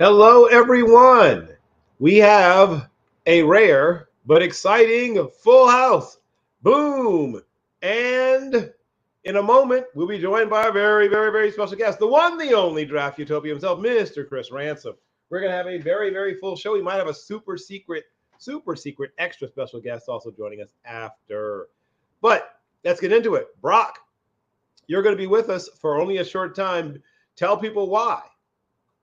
Hello, everyone. We have a rare but exciting full house. Boom. And in a moment, we'll be joined by a very, very, very special guest, the one, the only Draft Utopia himself, Mr. Chris Ransom. We're going to have a very, very full show. We might have a super secret, extra special guest also joining us after. But let's get into it. Brock, you're going to be with us for only a short time. Tell people why.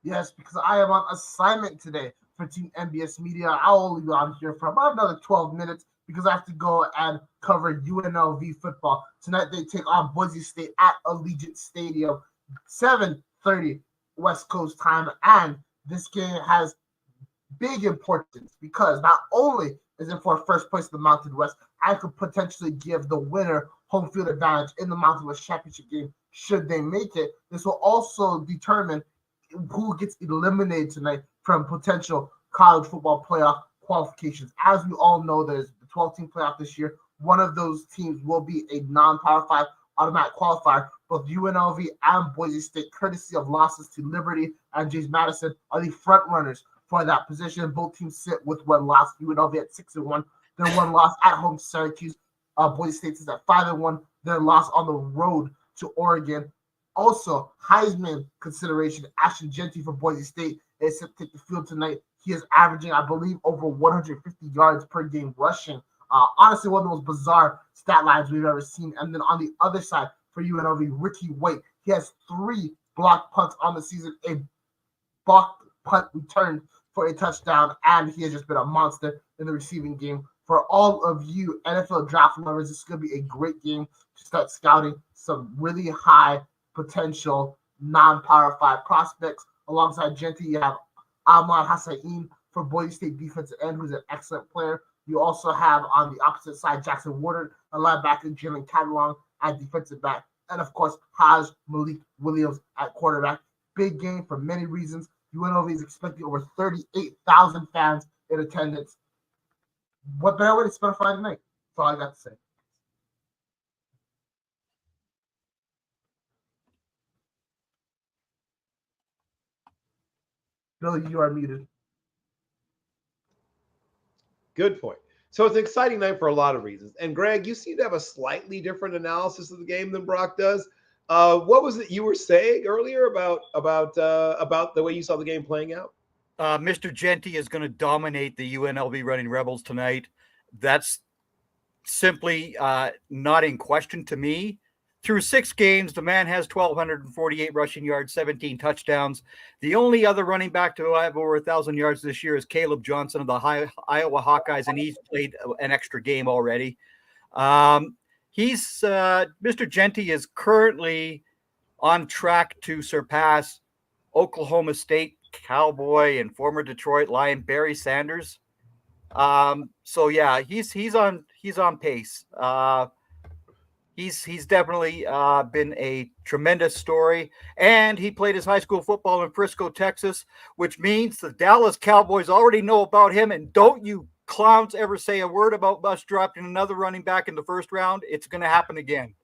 Yes, because I am on assignment today for Team NBS Media. I'll only be on here for about another 12 minutes because I have to go and cover UNLV football. Tonight they take on Boise State at Allegiant Stadium, 7:30 West Coast time. And this game has big importance because not only is it for first place in the Mountain West, I could potentially give the winner home field advantage in the Mountain West Championship game should they make it. This will also determine who gets eliminated tonight from potential college football playoff qualifications. As we all know, there's the 12-team playoff this year. One of those teams will be a non-Power 5 automatic qualifier. Both UNLV and Boise State, courtesy of losses to Liberty and James Madison, are the front runners for that position. Both teams sit with one loss. UNLV at 6-1. Their one loss at home, Syracuse. Boise State is at 5-1. Their loss on the road to Oregon. Also, Heisman consideration, Ashton Jeanty for Boise State is set to take the field tonight. He is averaging, I believe, over 150 yards per game rushing. Honestly, one of the most bizarre stat lines we've ever seen. And then on the other side for UNLV, Ricky White, he has 3 blocked punts on the season, a blocked punt returned for a touchdown, and he has just been a monster in the receiving game. For all of you NFL draft lovers, this is going to be a great game to start scouting some really high potential non-Power 5 prospects. Alongside Jeanty, you have Ahmad Hassain for Boise State defensive end, who's an excellent player. You also have on the opposite side Jackson Warden, a linebacker, Jalen Catalong at defensive back, and of course Haj Malik Williams at quarterback. Big game for many reasons. UNLV is expecting over 38,000 fans in attendance. What better way to spend a Friday night? That's all I got to say. Billy, you are muted. Good point. So it's an exciting night for a lot of reasons. And Greg, you seem to have a slightly different analysis of the game than Brock does. What was it you were saying earlier about the way you saw the game playing out? Mr. Jeanty is going to dominate the UNLV Running Rebels tonight. That's simply not in question to me. Through 6 games, the man has 1,248 rushing yards, 17 touchdowns. The only other running back to have over 1,000 yards this year is Caleb Johnson of the Iowa Hawkeyes, and he's played an extra game already. Mr. Jeanty is currently on track to surpass Oklahoma State Cowboy and former Detroit Lion Barry Sanders. So yeah, he's on pace. He's definitely been a tremendous story, and he played his high school football in Frisco, Texas, which means the Dallas Cowboys already know about him. And don't you clowns ever say a word about us dropping another running back in the first round. It's going to happen again.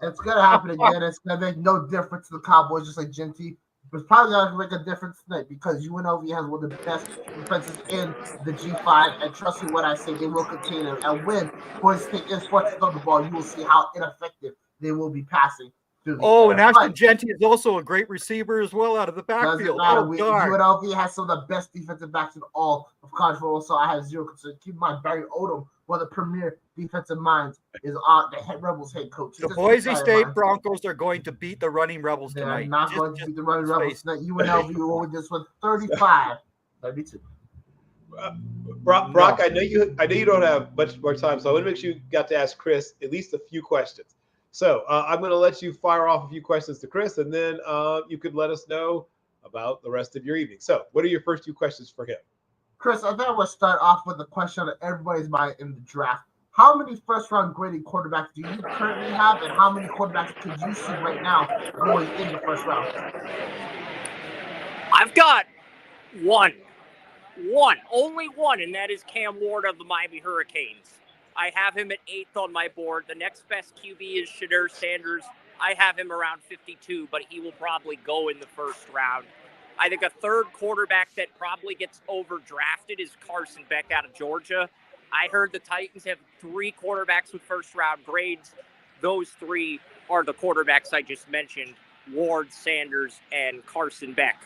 It's going to happen again. It's going to make no difference to the Cowboys, just like Jeanty. But it's probably not going to make a difference tonight because UNLV has one of the best defenses in the G5. And trust me when I say they will contain him. And when Boise State is fortunate on the ball, you will see how ineffective they will be passing. And Ashton Jeanty is also a great receiver as well out of the backfield. UNLV has some of the best defensive backs in all of college football, so I have zero concern. Keep in mind, Barry Odom, one of the premier defensive minds, is on the Rebels head coach. The Boise State Broncos are going to beat the Running Rebels tonight. They're not going to beat the Running Rebels tonight. UNLV will win this one 35-32. Brock, I know you don't have much more time, so I want to make sure you got to ask Chris at least a few questions. So I'm going to let you fire off a few questions to Chris, and then you could let us know about the rest of your evening. So what are your first 2 questions for him? Chris, I think we'll start off with a question that everybody's mind in the draft. How many first-round graded quarterbacks do you currently have, and how many quarterbacks could you see right now going in the first round? I've got only one, and that is Cam Ward of the Miami Hurricanes. I have him at 8th on my board. The next best QB is Shedeur Sanders. I have him around 52, but he will probably go in the first round. I think a third quarterback that probably gets overdrafted is Carson Beck out of Georgia. I heard the Titans have 3 quarterbacks with first-round grades. Those 3 are the quarterbacks I just mentioned, Ward, Sanders, and Carson Beck.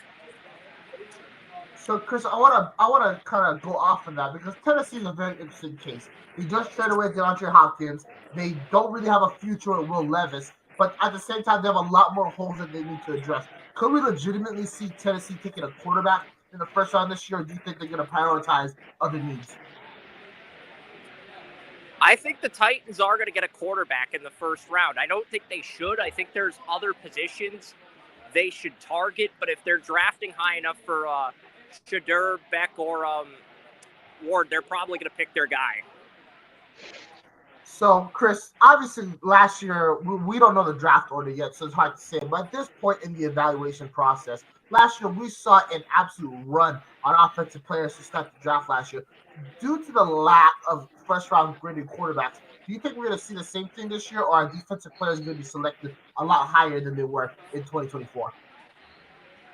So, Chris, I wanna kind of go off of that because Tennessee is a very interesting case. They just traded away DeAndre Hopkins. They don't really have a future with Will Levis, but at the same time, they have a lot more holes that they need to address. Could we legitimately see Tennessee taking a quarterback in the first round this year, or do you think they're going to prioritize other needs? I think the Titans are going to get a quarterback in the first round. I don't think they should. I think there's other positions they should target, but if they're drafting high enough for Shadur, Beck, or Ward, they're probably going to pick their guy. So, Chris, obviously last year, we don't know the draft order yet, so it's hard to say. But at this point in the evaluation process, last year we saw an absolute run on offensive players to start the draft last year. Due to the lack of first-round graded quarterbacks, do you think we're going to see the same thing this year, or are defensive players going to be selected a lot higher than they were in 2024?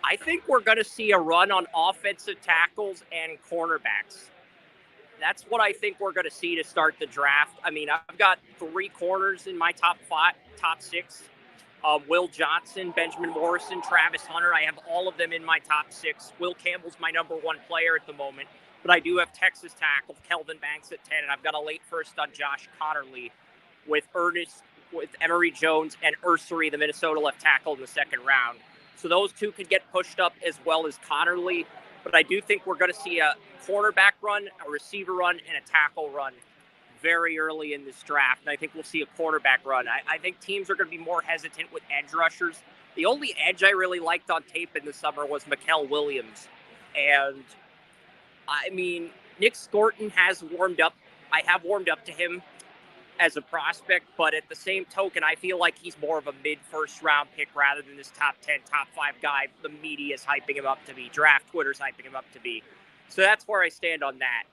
I think we're going to see a run on offensive tackles and cornerbacks. That's what I think we're going to see to start the draft. I mean, I've got 3 corners in my top 6. Will Johnson, Benjamin Morrison, Travis Hunter. I have all of them in my top 6. Will Campbell's my number 1 player at the moment. But I do have Texas tackle Kelvin Banks at 10, and I've got a late first on Josh Cotterly with Emory Jones and Ursery, the Minnesota left tackle, in the second round. So those 2 could get pushed up as well as Cotterly. But I do think we're going to see a cornerback run, a receiver run, and a tackle run very early in this draft. And I think we'll see a quarterback run. I think teams are going to be more hesitant with edge rushers. The only edge I really liked on tape in the summer was Mikael Williams. And, I mean, Nick Scorton has warmed up. I have warmed up to him as a prospect, but at the same token, I feel like he's more of a mid-first round pick rather than this top 10, top 5 guy the media's hyping him up to be, draft Twitter's hyping him up to be. So that's where I stand on that.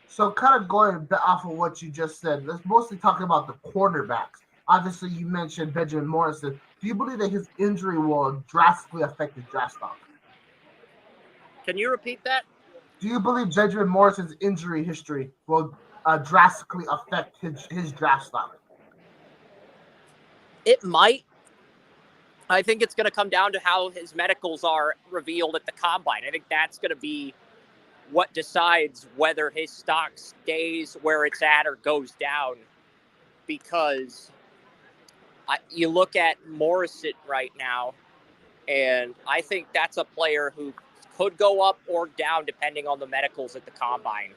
So kind of going off of what you just said, let's mostly talk about the quarterbacks. Obviously, you mentioned Benjamin Morrison. Do you believe that his injury will drastically affect his draft stock? Can you repeat that? Do you believe Benjamin Morrison's injury history will drastically affect his draft stock? It might. I think it's going to come down to how his medicals are revealed at the combine. I think that's going to be what decides whether his stock stays where it's at or goes down. Because you look at Morrison right now, and I think that's a player who could go up or down depending on the medicals at the combine.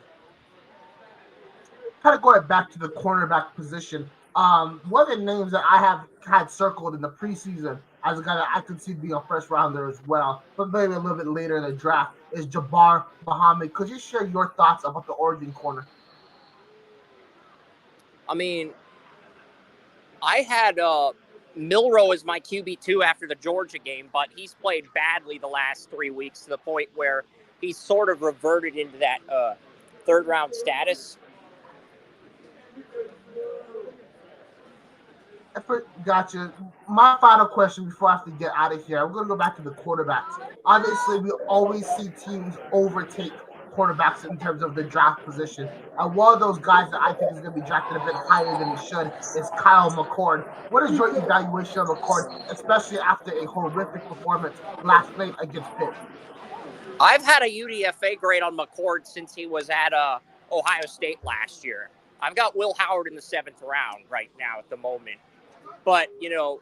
Kind of going back to the cornerback position, one of the names that I have had circled in the preseason as a guy that I could see being a first rounder as well, but maybe a little bit later in the draft, is Jabbar Muhammad. Could you share your thoughts about the Oregon corner? I mean, I had Milroe as my QB2 after the Georgia game, but he's played badly the last 3 weeks to the point where he's sort of reverted into that third-round status. Gotcha. My final question before I have to get out of here, I'm going to go back to the quarterbacks. Obviously, we always see teams overtake quarterbacks in terms of the draft position. And one of those guys that I think is going to be drafted a bit higher than he should is Kyle McCord. What is your evaluation of McCord, especially after a horrific performance last night against Pitt? I've had a UDFA grade on McCord since he was at Ohio State last year. I've got Will Howard in the 7th round right now at the moment. But, you know,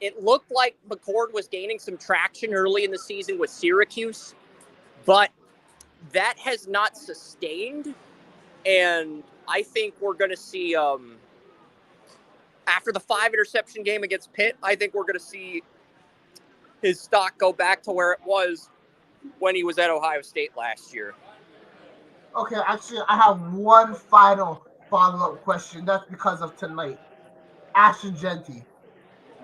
it looked like McCord was gaining some traction early in the season with Syracuse, but that has not sustained. And I think we're going to see, after the 5-interception game against Pitt, I think we're going to see his stock go back to where it was when he was at Ohio State last year. Okay, actually, I have one final follow-up question. That's because of tonight. Ashton Jeanty,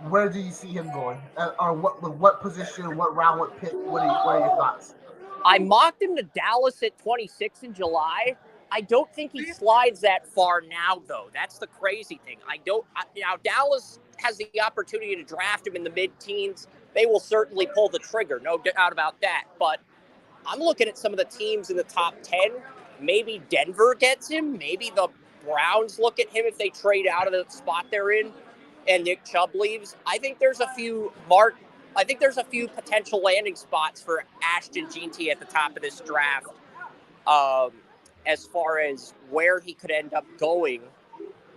where do you see him going? Or what position, what round, what pick? What are your thoughts? I mocked him to Dallas at 26 in July, I don't think he slides that far now, though. That's the crazy thing. Now Dallas has the opportunity to draft him in the mid-teens. They will certainly pull the trigger, no doubt about that. But I'm looking at some of the teams in the top 10. Maybe Denver gets him. Maybe the Browns look at him if they trade out of the spot they're in and Nick Chubb leaves. I think there's a few potential landing spots for Ashton Jeanty at the top of this draft. As far as where he could end up going,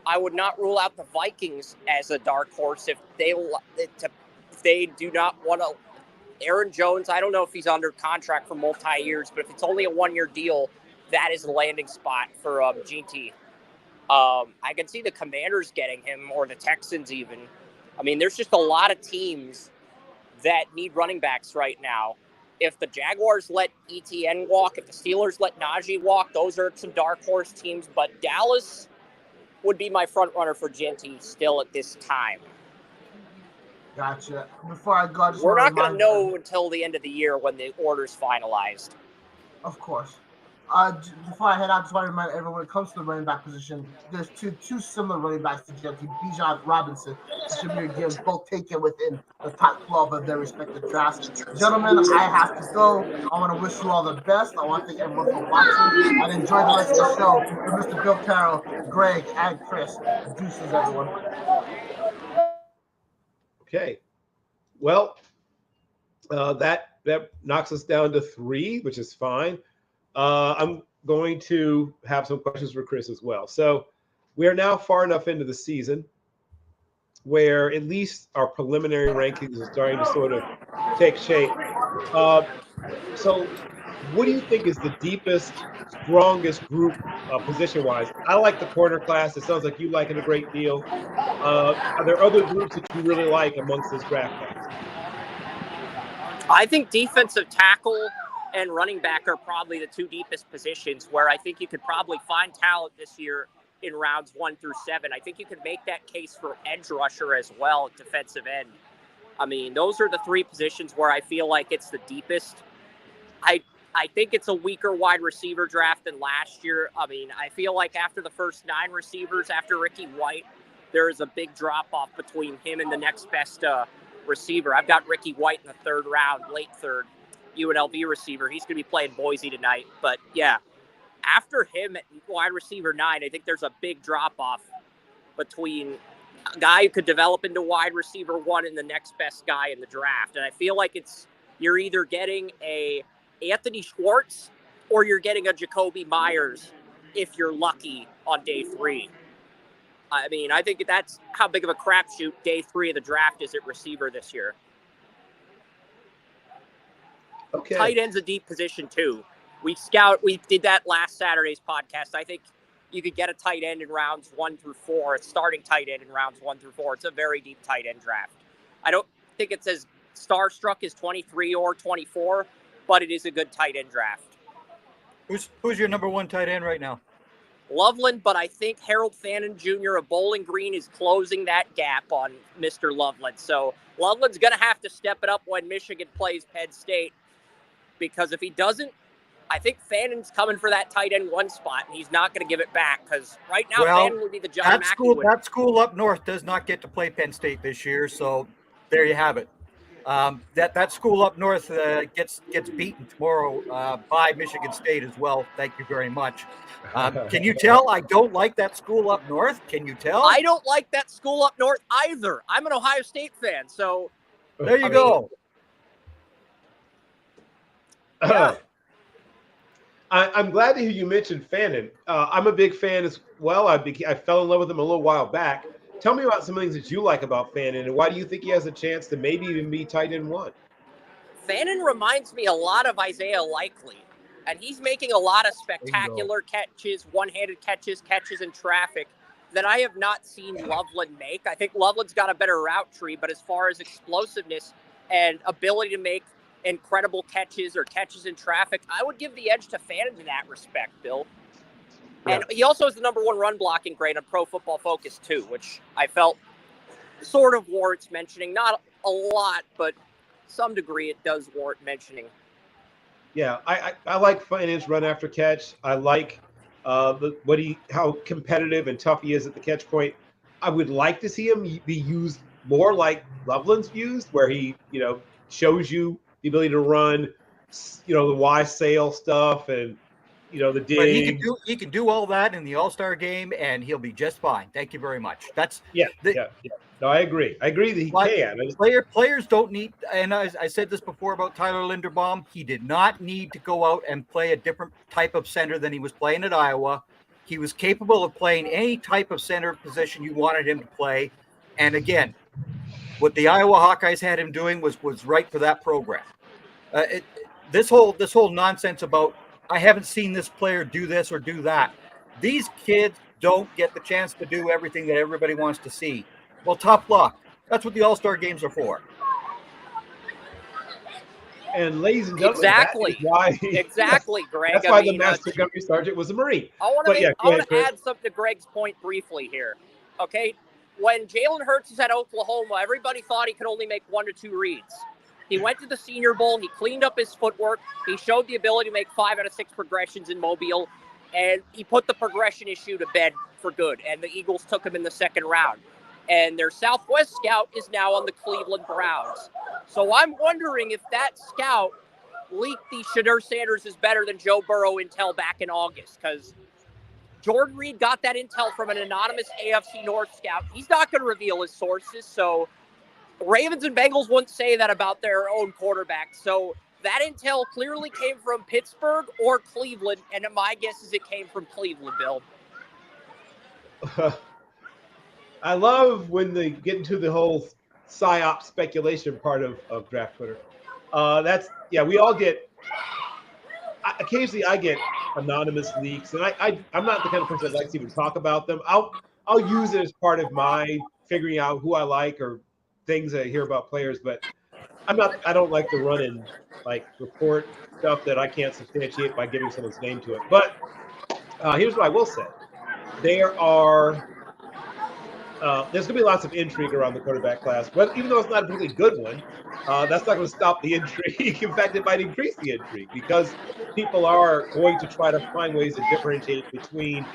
I would not rule out the Vikings as a dark horse if they do not want to. Aaron Jones, I don't know if he's under contract for multi-years, but if it's only a one-year deal, that is a landing spot for GT. I can see the Commanders getting him, or the Texans even. I mean, there's just a lot of teams that need running backs right now. If the Jaguars let ETN walk, if the Steelers let Najee walk, those are some dark horse teams. But Dallas would be my front runner for GT still at this time. Gotcha. Before I go, we're not going to know until the end of the year when the order's finalized. Of course. Before I head out, just want to remind everyone, when it comes to the running back position, there's two similar running backs to GT, Bijan Robinson and Jameer Gibbs, both taken within the top 12 of their respective drafts. Gentlemen, I have to go. I want to wish you all the best. I want to thank everyone for watching, and enjoy the rest of the show with Mr. Bill Carroll, Greg, and Chris. Deuces, everyone. Okay. Well, that knocks us down to 3, which is fine. I'm going to have some questions for Chris as well. So we are now far enough into the season where at least our preliminary rankings are starting to sort of take shape. So what do you think is the deepest, strongest group position-wise? I like the corner class. It sounds like you like it a great deal. Are there other groups that you really like amongst this draft class? I think defensive tackle and running back are probably the 2 deepest positions where I think you could probably find talent this year in rounds 1 through 7. I think you could make that case for edge rusher as well at defensive end. I mean, those are the 3 positions where I feel like it's the deepest. I think it's a weaker wide receiver draft than last year. I mean, I feel like after the first 9 receivers, after Ricky White, there is a big drop-off between him and the next best receiver. I've got Ricky White in the 3rd round, late 3rd. UNLV receiver. He's going to be playing Boise tonight. But, yeah, after him at wide receiver 9, I think there's a big drop-off between a guy who could develop into wide receiver 1 and the next best guy in the draft. And I feel like you're either getting a Anthony Schwartz or you're getting a Jacoby Myers if you're lucky on day 3. I mean, I think that's how big of a crapshoot day 3 of the draft is at receiver this year. Okay. Tight end's a deep position too. We did that last Saturday's podcast. I think you could get a tight end in rounds 1 through 4, a starting tight end in rounds 1 through 4. It's a very deep tight end draft. I don't think it's as starstruck as 23 or 24, but it is a good tight end draft. Who's your number 1 tight end right now? Loveland, but I think Harold Fannin Jr. of Bowling Green is closing that gap on Mr. Loveland. So Loveland's going to have to step it up when Michigan plays Penn State, because if he doesn't, I think Fannin's coming for that tight end 1 spot, and he's not going to give it back, because right now Fannin would be the John Mackey winner. That school up north does not get to play Penn State this year, so there you have it. That school up north gets beaten tomorrow by Michigan State as well. Thank you very much. Can you tell I don't like that school up north? Can you tell? I don't like that school up north either. I'm an Ohio State fan, so there you go. Yeah. I'm glad to hear you mentioned Fannin. I'm a big fan as well. I fell in love with him a little while back. Tell me about some things that you like about Fannin, and why do you think he has a chance to maybe even be tight end 1? Fannin reminds me a lot of Isaiah Likely, and he's making a lot of spectacular catches, one-handed catches in traffic that I have not seen Loveland make. I think Loveland's got a better route tree, but as far as explosiveness and ability to make incredible catches or catches in traffic, I would give the edge to Fannin in that respect, Bill. And he also has the number 1 run blocking grade on Pro Football Focus too, which I felt sort of warrants mentioning. Not a lot, but some degree it does warrant mentioning. Yeah, I like Fannin's run after catch. I like how competitive and tough he is at the catch point. I would like to see him be used more like Loveland's used, where he, shows you the ability to run, the Y sail stuff and, the But dig. he can do all that in the All-Star game, and he'll be just fine. Thank you very much. That's Yeah. the No, I agree. I agree that he can. players don't need. And I said this before about Tyler Linderbaum. He did not need to go out and play a different type of center than he was playing at Iowa. He was capable of playing any type of center position you wanted him to play. And again, what the Iowa Hawkeyes had him doing was right for that program. This whole nonsense about I haven't seen this player do this or do that. These kids don't get the chance to do everything that everybody wants to see. Well, tough luck. That's what the All-Star games are for. And ladies and gentlemen, Exactly. that is why Exactly, Greg. That's why the Master Gunnery Sergeant was a Marine. I want to add something to Greg's point briefly here. Okay, when Jalen Hurts was at Oklahoma, everybody thought he could only make 1 to 2 reads. He went to the Senior Bowl. He cleaned up his footwork. He showed the ability to make 5 out of 6 progressions in Mobile, and he put the progression issue to bed for good. And the Eagles took him in the 2nd round. And their Southwest scout is now on the Cleveland Browns. So I'm wondering if that scout leaked the Shedeur Sanders is better than Joe Burrow intel back in August, because Jordan Reed got that intel from an anonymous AFC North scout. He's not going to reveal his sources, so Ravens and Bengals wouldn't say that about their own quarterback. So that intel clearly came from Pittsburgh or Cleveland, and my guess is it came from Cleveland, Bill. I love when they get into the whole PSYOP speculation part of Draft Twitter. We all get, occasionally I get anonymous leaks, and I'm not the kind of person that likes to even talk about them. I'll use it as part of my figuring out who I like or things I hear about players, but I don't like to run and report stuff that I can't substantiate by giving someone's name to it. But here's what I will say. There's going to be lots of intrigue around the quarterback class, but even though it's not a particularly good one, that's not going to stop the intrigue. In fact, it might increase the intrigue because people are going to try to find ways to differentiate between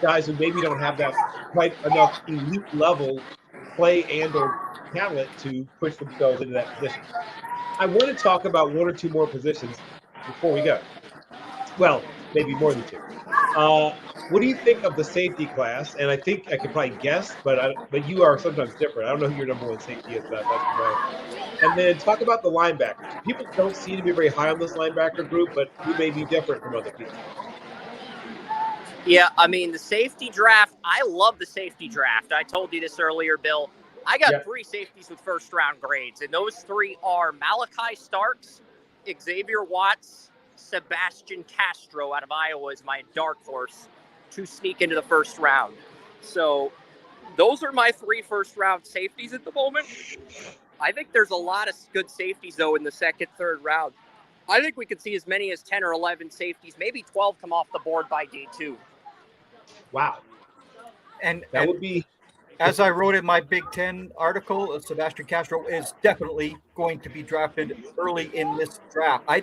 guys who maybe don't have that quite enough elite level play and or talent to push themselves into that position. I want to talk about 1 or 2 more positions before we go. Well, maybe more than 2. What do you think of the safety class? And I think I could probably guess, but you are sometimes different. I don't know who your number 1 safety is, but and then talk about the linebackers. People don't seem to be very high on this linebacker group, but you may be different from other people. Yeah, I mean, the safety draft, I love the safety draft. I told you this earlier, Bill. I got 3 safeties with 1st-round grades, and those 3 are Malachi Starks, Xavier Watts, Sebastian Castro out of Iowa is my dark horse to sneak into the 1st round. So those are my 3 first-round safeties at the moment. I think there's a lot of good safeties, though, in the 2nd, 3rd round. I think we could see as many as 10 or 11 safeties, maybe 12 come off the board by day 2. Wow. And that would be... As I wrote in my Big Ten article, Sebastian Castro is definitely going to be drafted early in this draft. I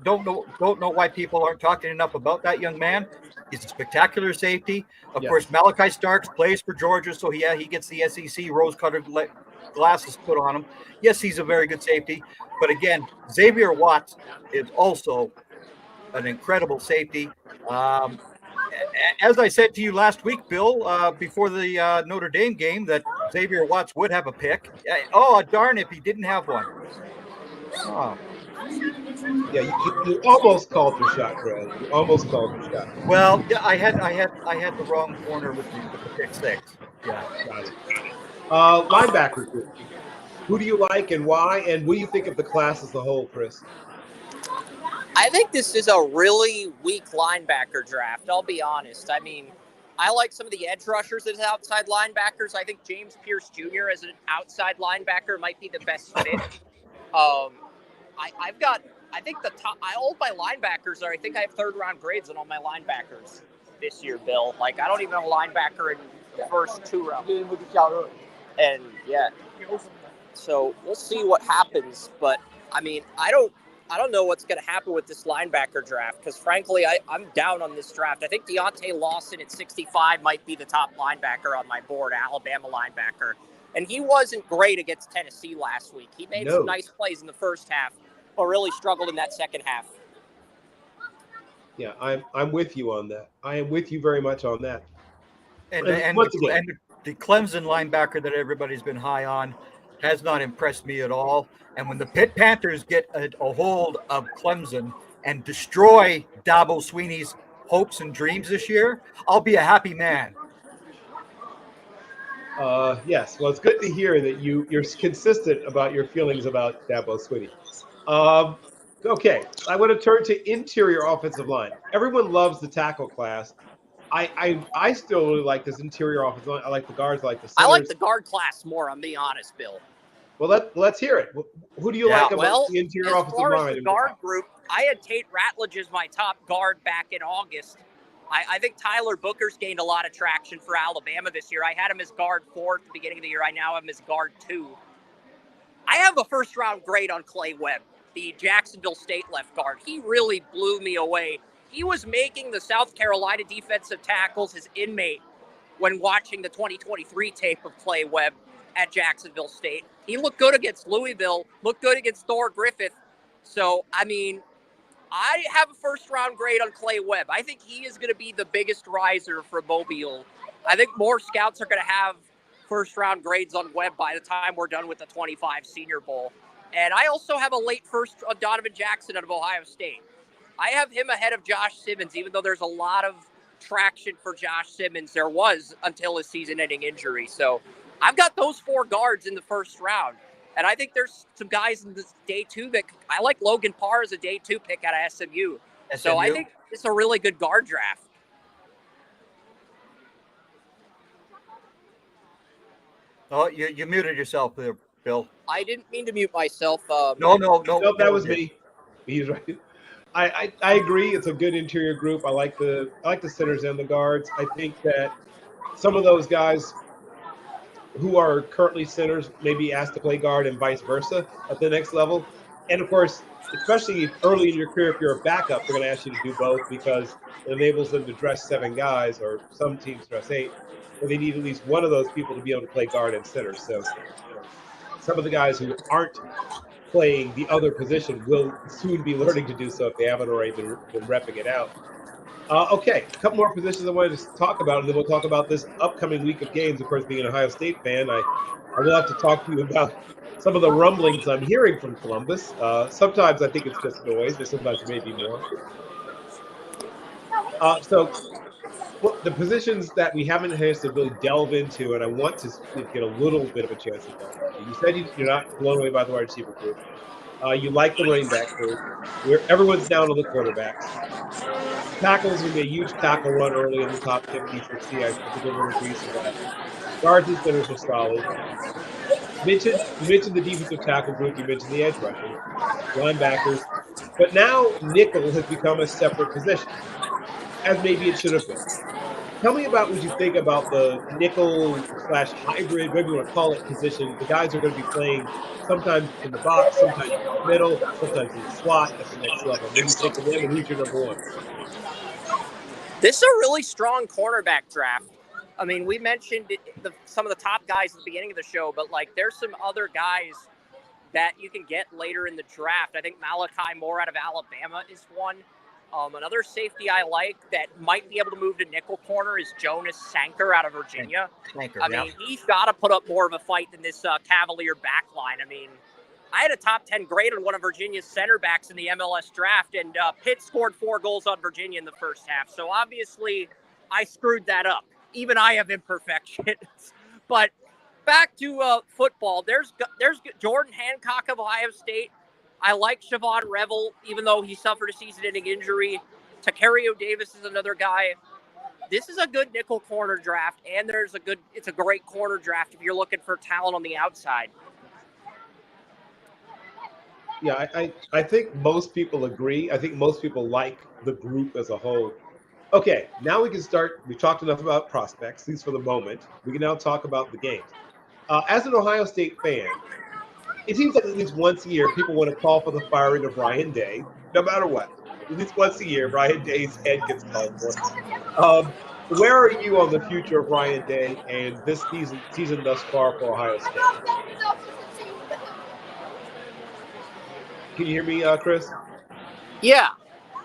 don't know why people aren't talking enough about that young man. He's a spectacular safety. Of course, Malachi Starks plays for Georgia, so he gets the SEC rose-colored glasses put on him. Yes, he's a very good safety. But again, Xavier Watts is also an incredible safety. As I said to you last week, Bill, before the Notre Dame game, that Xavier Watts would have a pick. Oh, darn if he didn't have one. Oh. Yeah, you almost called your shot, Greg. You almost called your shot. Well, yeah, I had the wrong corner with the pick 6. Yeah. Got it. Linebacker group. Who do you like and why? And what do you think of the class as a whole, Chris? I think this is a really weak linebacker draft, I'll be honest. I mean, I like some of the edge rushers as outside linebackers. I think James Pierce Jr. as an outside linebacker might be the best fit. All my linebackers I think I have 3rd-round grades on all my linebackers this year, Bill. I don't even have a linebacker in the first 2 rounds. And, yeah. So we'll see what happens. But, I mean, I I don't know what's going to happen with this linebacker draft because, frankly, I'm down on this draft. I think Deontay Lawson at 65 might be the top linebacker on my board, Alabama linebacker. And he wasn't great against Tennessee last week. He made some nice plays in the first half, but really struggled in that second half. Yeah, I'm with you on that. I am with you very much on that. And once again, the Clemson linebacker that everybody's been high on has not impressed me at all. And when the Pitt Panthers get a hold of Clemson and destroy Dabo Sweeney's hopes and dreams this year, I'll be a happy man. Yes, well, it's good to hear that you're consistent about your feelings about Dabo Sweeney. Okay, I want to turn to interior offensive line. Everyone loves the tackle class. I still really like this interior offensive line. I like the guards. I like the centers. I like the guard class more. I'm being honest, Bill. Well, let's hear it. Who do you like about the interior offensive line? As far as the guard group, I had Tate Ratledge as my top guard back in August. I think Tyler Booker's gained a lot of traction for Alabama this year. I had him as guard 4 at the beginning of the year. I now have him as guard 2. I have a first-round grade on Clay Webb, the Jacksonville State left guard. He really blew me away. He was making the South Carolina defensive tackles his inmate when watching the 2023 tape of Clay Webb at Jacksonville State. He looked good against Louisville, looked good against Thor Griffith. So, I mean, I have a first-round grade on Clay Webb. I think he is going to be the biggest riser for Mobile. I think more scouts are going to have first-round grades on Webb by the time we're done with the 25 Senior Bowl. And I also have a late first of Donovan Jackson out of Ohio State. I have him ahead of Josh Simmons, even though there's a lot of traction for Josh Simmons. There was until his season-ending injury. So I've got those 4 guards in the first round. And I think there's some guys in this day 2 that I like. Logan Parr as a day 2 pick out of SMU. So I think it's a really good guard draft. Oh, you muted yourself there, Bill. I didn't mean to mute myself. No, that was me. He's right. I agree. It's a good interior group. I like the centers and the guards. I think that some of those guys who are currently centers may be asked to play guard and vice versa at the next level. And of course, especially early in your career, if you're a backup, they're going to ask you to do both because it enables them to dress 7 guys, or some teams dress 8. But they need at least one of those people to be able to play guard and center. So some of the guys who aren't playing the other position will soon be learning to do so if they haven't already been repping it out. Okay, a couple more positions I wanted to talk about, and then we'll talk about this upcoming week of games. Of course, being an Ohio State fan, I will have to talk to you about some of the rumblings I'm hearing from Columbus. Sometimes I think it's just noise, but sometimes it may be more. Well, the positions that we haven't had to really delve into, and I want to get a little bit of a chance to delve into. You said you're not blown away by the wide receiver group. You like the running back group. Everyone's down on the quarterbacks. Tackles will be a huge tackle run early in the top 50, 60. I think everyone agrees to that. Guards and centers are solid. You mentioned the defensive tackle group. You mentioned the edge rushers, linebackers. But now nickel has become a separate position, as maybe it should have been. Tell me about what you think about the nickel/hybrid, whatever you want to call it, position. The guys are going to be playing sometimes in the box, sometimes in the middle, sometimes in the slot at the next level. What do you think of them, and who's your number 1? This is a really strong cornerback draft. I mean, we mentioned some of the top guys at the beginning of the show, but there's some other guys that you can get later in the draft. I think Malachi Moore out of Alabama is one. Another safety I like that might be able to move to nickel corner is Jonas Sanker out of Virginia. I mean, he's got to put up more of a fight than this Cavalier back line. I mean, I had a top 10 grade on one of Virginia's center backs in the MLS draft, and Pitt scored 4 goals on Virginia in the first half. So obviously, I screwed that up. Even I have imperfections. But back to football. There's Jordan Hancock of Ohio State. I like Siobhan Revel, even though he suffered a season-ending injury. Takerio Davis is another guy. This is a good nickel corner draft, and it's a great corner draft if you're looking for talent on the outside. Yeah, I think most people agree. I think most people like the group as a whole. Okay, now we can start. We've talked enough about prospects, at least for the moment. We can now talk about the games. As an Ohio State fan, it seems like at least once a year, people want to call for the firing of Ryan Day, no matter what. At least once a year, Ryan Day's head gets called for. Where are you on the future of Ryan Day and this season thus far for Ohio State? Can you hear me, Chris? Yeah.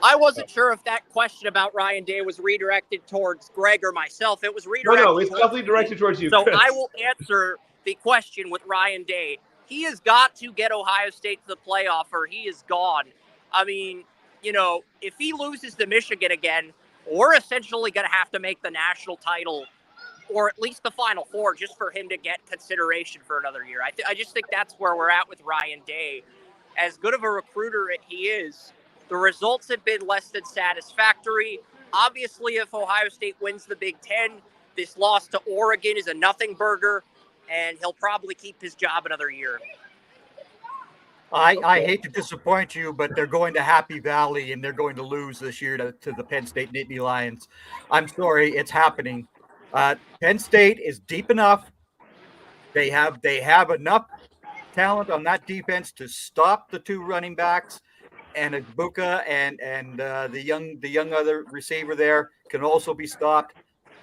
I wasn't sure if that question about Ryan Day was redirected towards Greg or myself. It was redirected. No, it's definitely directed towards you, So Chris. I will answer the question with Ryan Day. He has got to get Ohio State to the playoff or he is gone. I mean, if he loses to Michigan again, we're essentially going to have to make the national title or at least the Final Four just for him to get consideration for another year. I just think that's where we're at with Ryan Day. As good of a recruiter he is, the results have been less than satisfactory. Obviously, if Ohio State wins the Big Ten, this loss to Oregon is a nothing burger, and he'll probably keep his job another year. I hate to disappoint you, but they're going to Happy Valley, and they're going to lose this year to the Penn State Nittany Lions. I'm sorry, it's happening. Penn State is deep enough. They have enough talent on that defense to stop the two running backs, and Ibuka and the young other receiver there can also be stopped.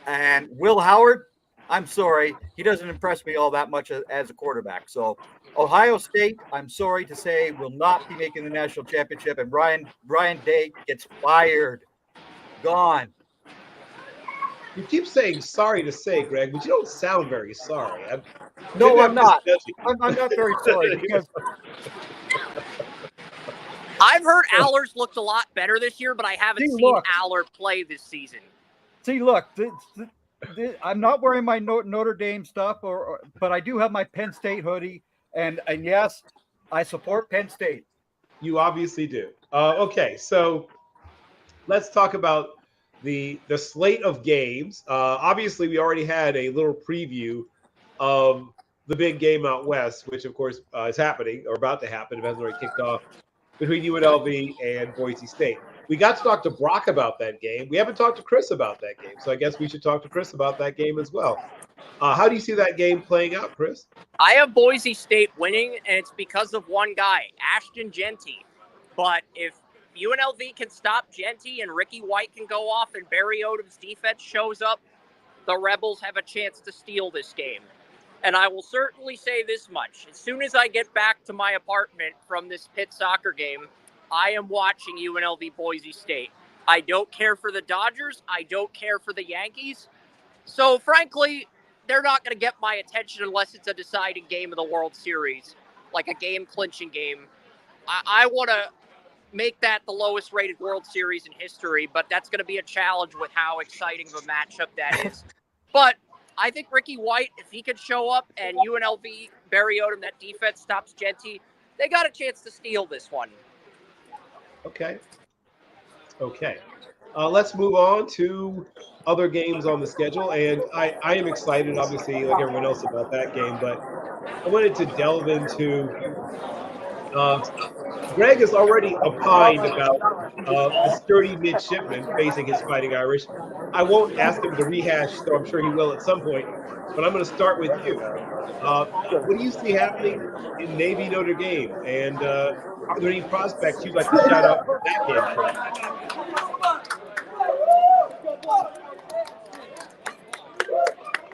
And Will Howard, I'm sorry, he doesn't impress me all that much as a quarterback. So Ohio State, I'm sorry to say, will not be making the national championship, and Ryan Day gets fired, gone. You keep saying sorry to say, Greg, but you don't sound very sorry. No, I'm not. I'm not very sorry because I've heard Allers looked a lot better this year, but I haven't seen Aller play this season. See, look, I'm not wearing my Notre Dame stuff, but I do have my Penn State hoodie, and yes, I support Penn State. You obviously do. Okay, so let's talk about the slate of games. Obviously, we already had a little preview of the big game out west, which of course is happening or about to happen. It hasn't already kicked off between UNLV and Boise State. We got to talk to Brock about that game. We haven't talked to Chris about that game, so I guess we should talk to Chris about that game as well. How do you see that game playing out, Chris? I have Boise State winning, and it's because of one guy, Ashton Genty. But if UNLV can stop Genty and Ricky White can go off and Barry Odom's defense shows up, the Rebels have a chance to steal this game. And I will certainly say this much. As soon as I get back to my apartment from this Pitt soccer game, I am watching UNLV Boise State. I don't care for the Dodgers. I don't care for the Yankees. So, frankly, they're not going to get my attention unless it's a deciding game of the World Series, like a game-clinching game. I want to make that the lowest-rated World Series in history, but that's going to be a challenge with how exciting of a matchup that is. But I think Ricky White, if he could show up and UNLV, Barry Odom, that defense stops Genty, they got a chance to steal this one. Okay. Let's move on to other games on the schedule. And I am excited, obviously, like everyone else, about that game. But I wanted to delve into Greg has already opined about the sturdy midshipman facing his Fighting Irish. I won't ask him to rehash, though I'm sure he will at some point. But I'm going to start with you. What do you see happening in Navy Notre Dame? And are there any prospects you'd like to shout out for that game?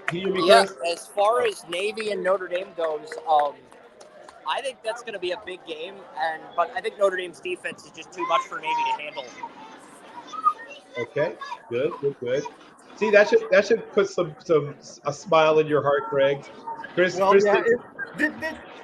Can you hear me, Chris? As far as Navy and Notre Dame goes, I think that's going to be a big game, but I think Notre Dame's defense is just too much for Navy to handle. Okay, good. See, that should put a smile in your heart, Greg. Chris,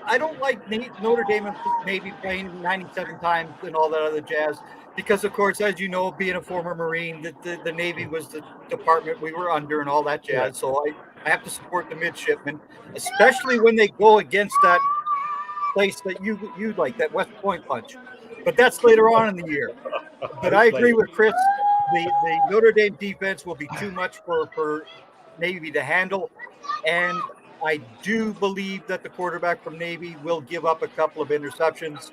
I don't like Notre Dame and Navy playing 97 times and all that other jazz because, of course, as you know, being a former Marine, the Navy was the department we were under and all that jazz. Yeah. So I have to support the midshipmen, especially when they go against that place that you like, that West Point punch. But that's later on in the year. But I agree with Chris. The Notre Dame defense will be too much for Navy to handle, and I do believe that the quarterback from Navy will give up a couple of interceptions,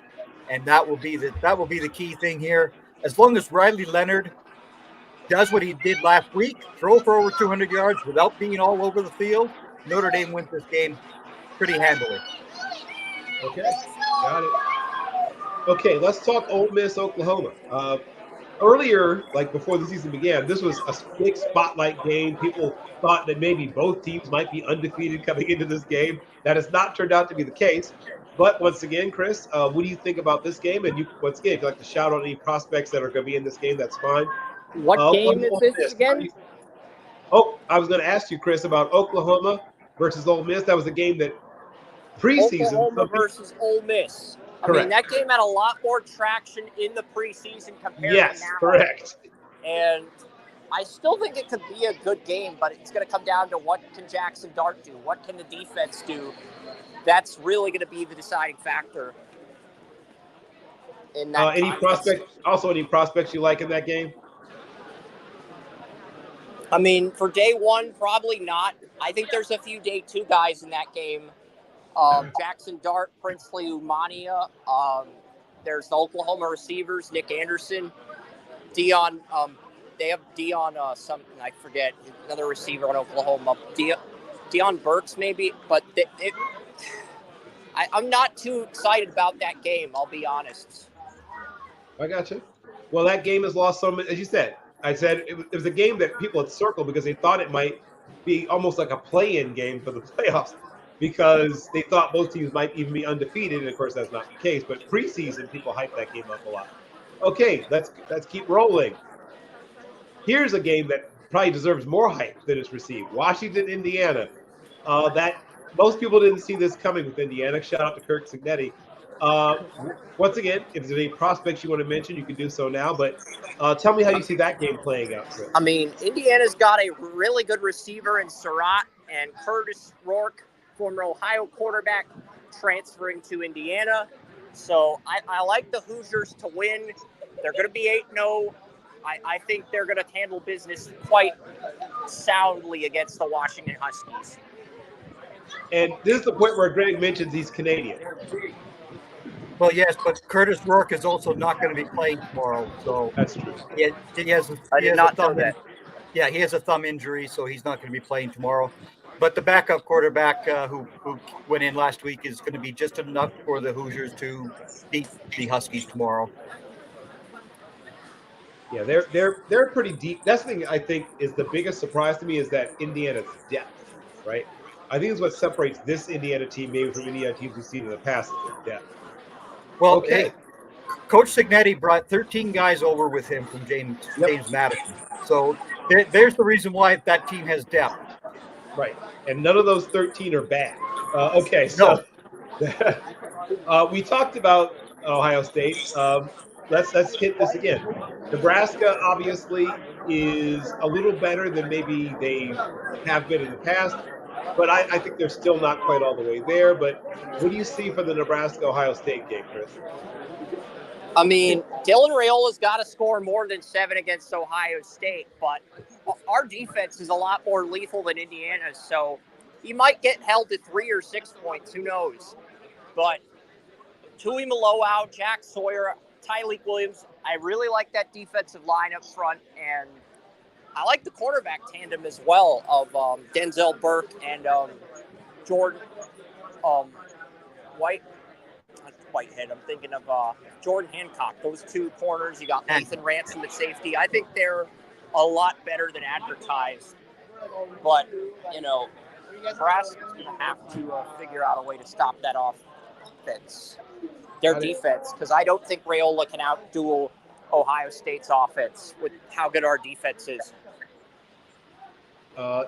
and that will be the key thing here. As long as Riley Leonard does what he did last week, throw for over 200 yards without being all over the field, Notre Dame wins this game pretty handily. Okay, got it. Okay, let's talk Ole Miss, Oklahoma. Earlier, like before the season began, this was a big spotlight game. People thought that maybe both teams might be undefeated coming into this game. That has not turned out to be the case. But once again, Chris, what do you think about this game? And you, once again, if you'd like to shout out any prospects that are going to be in this game, that's fine. What game is Ole this Miss, again? I was going to ask you, Chris, about Oklahoma versus Ole Miss. That was a game that preseason. Oklahoma versus Ole Miss. I mean, Correct. that game had a lot more traction in the preseason compared Yes, to now. correct. And I still think it could be a good game, but it's going to come down to what can Jackson Dart do? What can the defense do? That's really going to be the deciding factor in that Any prospects you like in that game? I mean, for day one, probably not. I think there's a few day two guys in that game. Jackson Dart, Princely Umania. There's the Oklahoma receivers, Nick Anderson, Dion. They have Dion something, I forget, another receiver in Oklahoma. Dion Burks maybe, but I'm not too excited about that game, I'll be honest. I got you. Well, that game has lost some, as you said. I said it was a game that people had circled because they thought it might be almost like a play-in game for the playoffs because they thought both teams might even be undefeated, and of course that's not the case. But preseason, people hyped that game up a lot. Okay, let's keep rolling. Here's a game that probably deserves more hype than it's received. Washington, Indiana. That most people didn't see this coming with Indiana. Shout out to Kirk Cignetti. Once again, if there's any prospects you want to mention, you can do so now. But tell me how you see that game playing out, Chris. I mean, Indiana's got a really good receiver in Surratt and Curtis Rourke, former Ohio quarterback, transferring to Indiana. So I like the Hoosiers to win. They're going to be 8-0. I think they're going to handle business quite soundly against the Washington Huskies. And this is the point where Greg mentions he's Canadian. Well, yes, but Curtis Rourke is also not going to be playing tomorrow. So that's true. He has a thumb injury. Yeah, he has a thumb injury, so he's not going to be playing tomorrow. But the backup quarterback who went in last week is going to be just enough for the Hoosiers to beat the Huskies tomorrow. Yeah, they're pretty deep. That's the thing I think is the biggest surprise to me is that Indiana's depth, right? I think it's what separates this Indiana team maybe from Indiana teams we've seen in the past is their depth. Well, okay. Hey, Coach Cignetti brought 13 guys over with him from James Madison. So there's the reason why that team has depth. Right. And none of those 13 are bad. Okay, so we talked about Ohio State. Let's hit this again. Nebraska obviously is a little better than maybe they have been in the past, but I think they're still not quite all the way there. But what do you see for the Nebraska-Ohio State game, Chris? I mean, Dylan Raiola's got to score more than 7 against Ohio State, but our defense is a lot more lethal than Indiana's, so he might get held to 3 or 6 points. Who knows? But Tui Malo out, Jack Sawyer, Tyleek Williams. I really like that defensive line up front, and I like the quarterback tandem as well of Denzel Burke and Jordan Whitehead. I'm thinking of Jordan Hancock. Those two corners. You got Nathan Ransom at safety. I think they're a lot better than advertised. But, Nebraska's going to have to figure out a way to stop that offense, their defense, because I don't think Raiola can outduel Ohio State's offense with how good our defense is.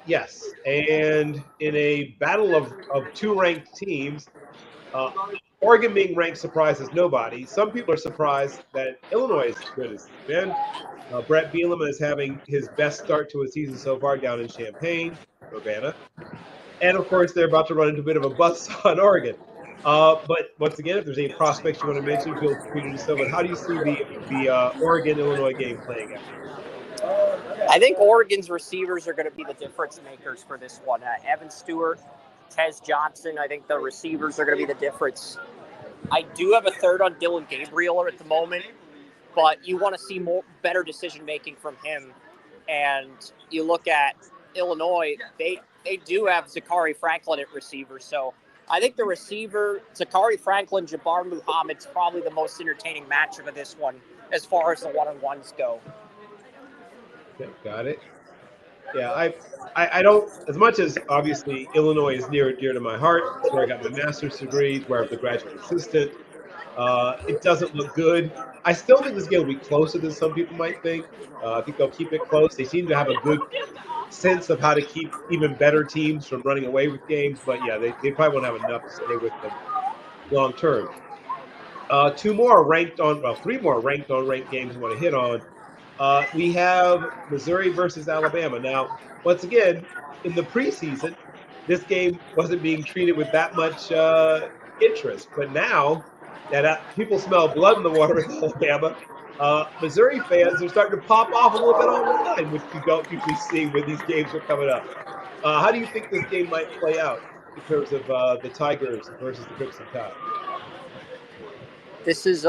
Yes, and in a battle of two ranked teams, Oregon being ranked surprises nobody. Some people are surprised that Illinois is as good as it's been. Brett Bielema is having his best start to a season so far down in Champaign, Urbana. And, of course, they're about to run into a bit of a bust on Oregon. But, once again, if there's any prospects you want to mention, feel free to do so. But how do you see the Oregon-Illinois game playing out? I think Oregon's receivers are going to be the difference makers for this one. Evan Stewart, Tez Johnson, I think the receivers are going to be the difference. I do have a third on Dylan Gabriel at the moment, but you want to see better decision-making from him. And you look at Illinois, they do have Zachary Franklin at receiver, so I think the receiver, Zakari Franklin, Jabbar Muhammad's probably the most entertaining matchup of this one as far as the one-on-ones go. Okay, got it. Yeah, I don't, as much as obviously Illinois is near and dear to my heart. It's where I got my master's degree, it's where I'm the graduate assistant. It doesn't look good. I still think this game will be closer than some people might think. I think they'll keep it close. They seem to have a good sense of how to keep even better teams from running away with games. But yeah, they probably won't have enough to stay with them long term. Three more ranked on ranked games I want to hit on. We have Missouri versus Alabama. Now, once again, in the preseason, this game wasn't being treated with that much interest. But now that people smell blood in the water with Alabama, Missouri fans are starting to pop off a little bit online, which you don't usually see when these games are coming up. How do you think this game might play out in terms of the Tigers versus the Crimson Tide? This is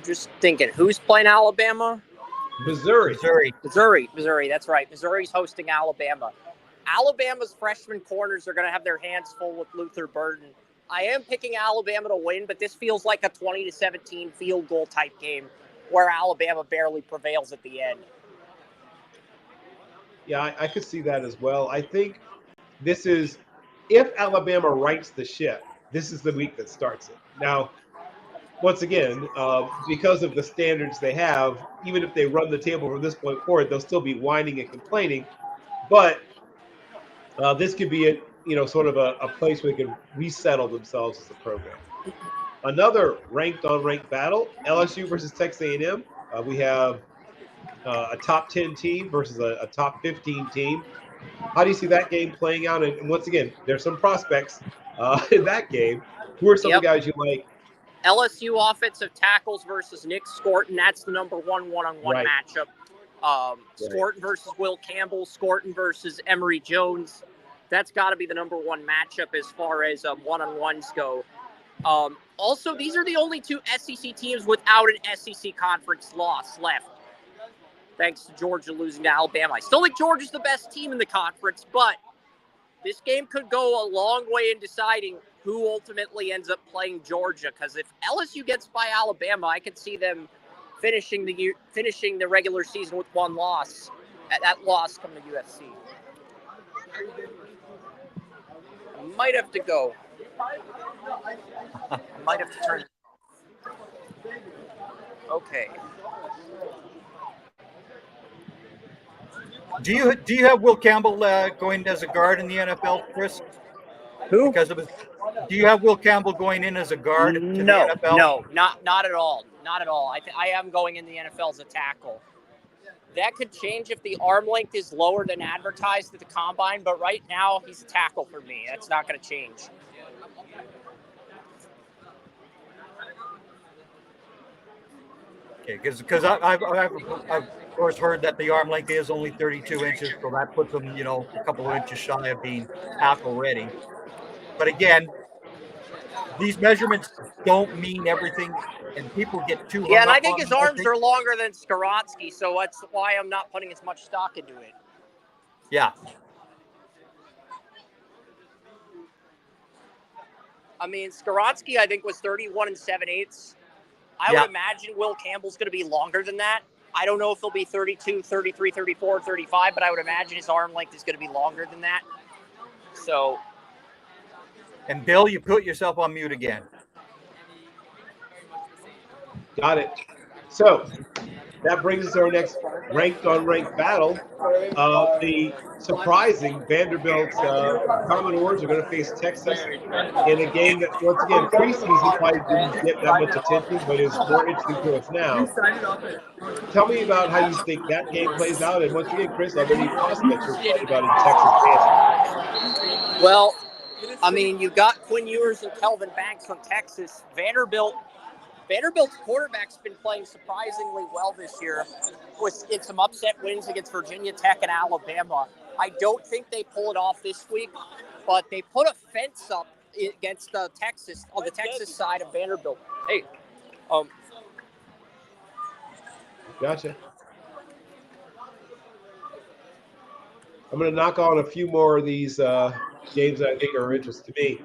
just thinking, who's playing Alabama? Missouri. Missouri. That's right. Missouri's hosting Alabama. Alabama's freshman corners are going to have their hands full with Luther Burden. I am picking Alabama to win, but this feels like a 20-17 field goal type game where Alabama barely prevails at the end. Yeah, I could see that as well. I think this is, if Alabama rights the ship, this is the week that starts it. Now, once again, because of the standards they have, even if they run the table from this point forward, they'll still be whining and complaining. But this could be sort of a place where they can resettle themselves as a program. Another ranked on ranked battle: LSU versus Texas A&M. We have a top 10 team versus a top 15 team. How do you see that game playing out? And once again, there's some prospects in that game. Who are some of the guys you like? LSU offensive tackles versus Nick Scorton. That's the number one-on-one matchup. Scorton versus Will Campbell. Scorton versus Emory Jones. That's got to be the number one matchup as far as one-on-ones go. Also, these are the only two SEC teams without an SEC conference loss left, thanks to Georgia losing to Alabama. I still think Georgia's the best team in the conference, but this game could go a long way in deciding who ultimately ends up playing Georgia, because if LSU gets by Alabama, I could see them finishing the regular season with one loss. That loss coming to USC. I might have to go. I might have to turn. Okay. Do you have Will Campbell going as a guard in the NFL, Chris? Who? Do you have Will Campbell going in as a guard to the NFL? No, not at all. Not at all. I am going in the NFL as a tackle. That could change if the arm length is lower than advertised at the combine, but right now he's a tackle for me. That's not going to change. Okay, because I've of course heard that the arm length is only 32 inches, so that puts him, a couple of inches shy of being tackle ready. But again, these measurements don't mean everything, and people get too hung up. Yeah, and I think his arms are longer than Skarotsky, so that's why I'm not putting as much stock into it. Yeah. I mean, Skarotsky, I think, was 31 7/8. I would imagine Will Campbell's going to be longer than that. I don't know if he'll be 32, 33, 34, 35, but I would imagine his arm length is going to be longer than that. So. And Bill, you put yourself on mute again. Got it. So that brings us to our next ranked on ranked battle. The surprising Vanderbilt Commodores are going to face Texas in a game that, once again, preseason probably didn't get that much attention, but is more interesting to us now. Tell me about how you think that game plays out. And once again, Chris, are there any prospects you're excited about in Texas? Well, I mean, you've got Quinn Ewers and Kelvin Banks from Texas. Vanderbilt's quarterback's been playing surprisingly well this year in some upset wins against Virginia Tech and Alabama. I don't think they pull it off this week, but they put a fence up against Texas on the Texas side of Vanderbilt. Hey, Gotcha. I'm going to knock on a few more of these games that I think are of interest to me.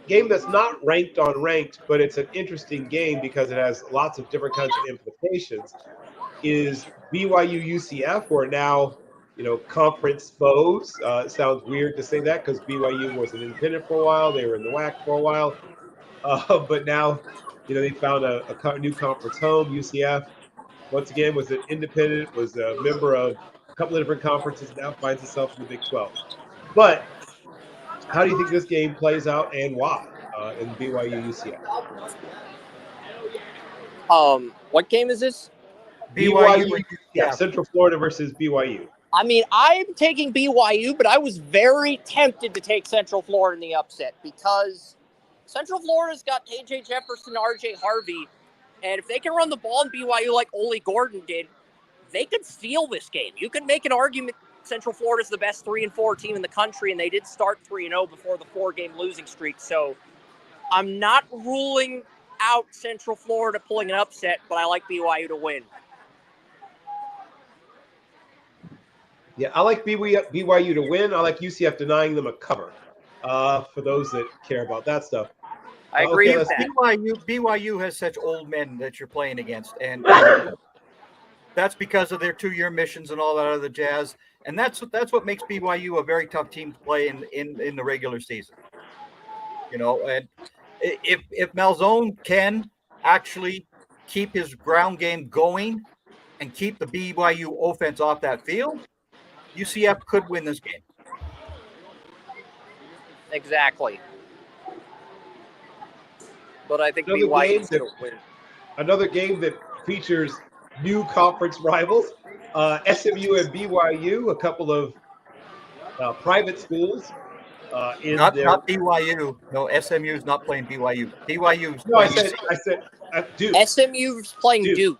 Game that's not ranked on ranked, but it's an interesting game because it has lots of different kinds of implications, is BYU UCF, who are now, conference foes. It sounds weird to say that because BYU was an independent for a while. They were in the WAC for a while. But now, they found a new conference home. UCF, once again, was an independent, was a member of a couple of different conferences, now finds itself in the Big 12. But how do you think this game plays out and why in BYU UCF? What game is this? BYU UCF, Central Florida versus BYU. I mean, I'm taking BYU, but I was very tempted to take Central Florida in the upset because Central Florida's got KJ Jefferson, RJ Harvey, and if they can run the ball in BYU like Ole Gordon did, they could steal this game. You could make an argument Central Florida's the best 3-4 team in the country, and they did start 3-0 before the 4-game losing streak. So I'm not ruling out Central Florida pulling an upset, but I like BYU to win. Yeah, I like BYU to win. I like UCF denying them a cover. For those that care about that stuff. I agree with that. BYU has such old men that you're playing against, and that's because of their 2-year missions and all that other jazz. And that's what makes BYU a very tough team to play in the regular season. And if Malzone can actually keep his ground game going and keep the BYU offense off that field, UCF could win this game. Exactly. But I think BYU's going to win. Another game that features new conference rivals, SMU and BYU, a couple of private schools. Not BYU. No, SMU is not playing BYU. BYU's no, playing I said Duke. SMU's playing Duke.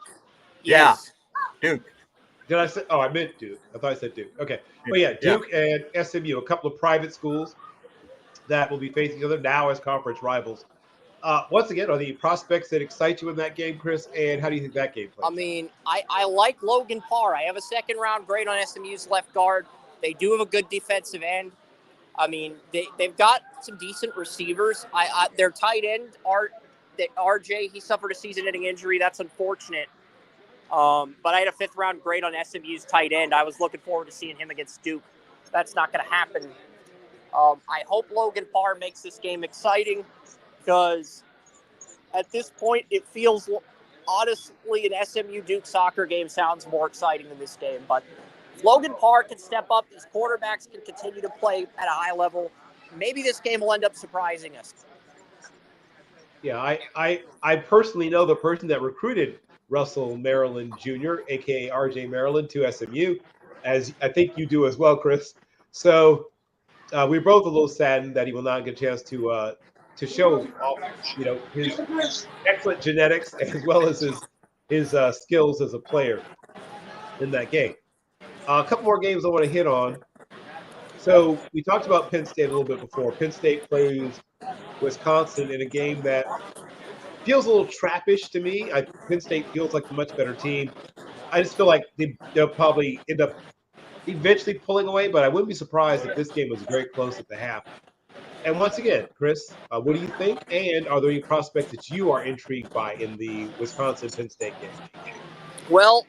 Yes. Yeah, Duke. Did I say? Oh, I meant Duke. I thought I said Duke. Okay. But yeah, Duke and SMU, a couple of private schools that will be facing each other now as conference rivals. Once again, are the prospects that excite you in that game, Chris? And how do you think that game plays? I mean, I like Logan Parr. I have a second-round grade on SMU's left guard. They do have a good defensive end. I mean, they've got some decent receivers. Their tight end, RJ, he suffered a season-ending injury. That's unfortunate. But I had a 5th-round grade on SMU's tight end. I was looking forward to seeing him against Duke. That's not going to happen. I hope Logan Parr makes this game exciting because at this point it feels, honestly, an SMU-Duke soccer game sounds more exciting than this game. But if Logan Parr can step up, these quarterbacks can continue to play at a high level, maybe this game will end up surprising us. Yeah, I personally know the person that recruited Russell Maryland Jr., a.k.a. RJ Maryland, to SMU, as I think you do as well, Chris. So we're both a little saddened that he will not get a chance to show off, his excellent genetics as well as his skills as a player in that game. A couple more games I want to hit on. So we talked about Penn State a little bit before. Penn State plays Wisconsin in a game that feels a little trappish to me. Penn State feels like a much better team. I just feel like they'll probably end up eventually pulling away, but I wouldn't be surprised if this game was very close at the half. And once again, Chris, what do you think? And are there any prospects that you are intrigued by in the Wisconsin-Penn State game? Well,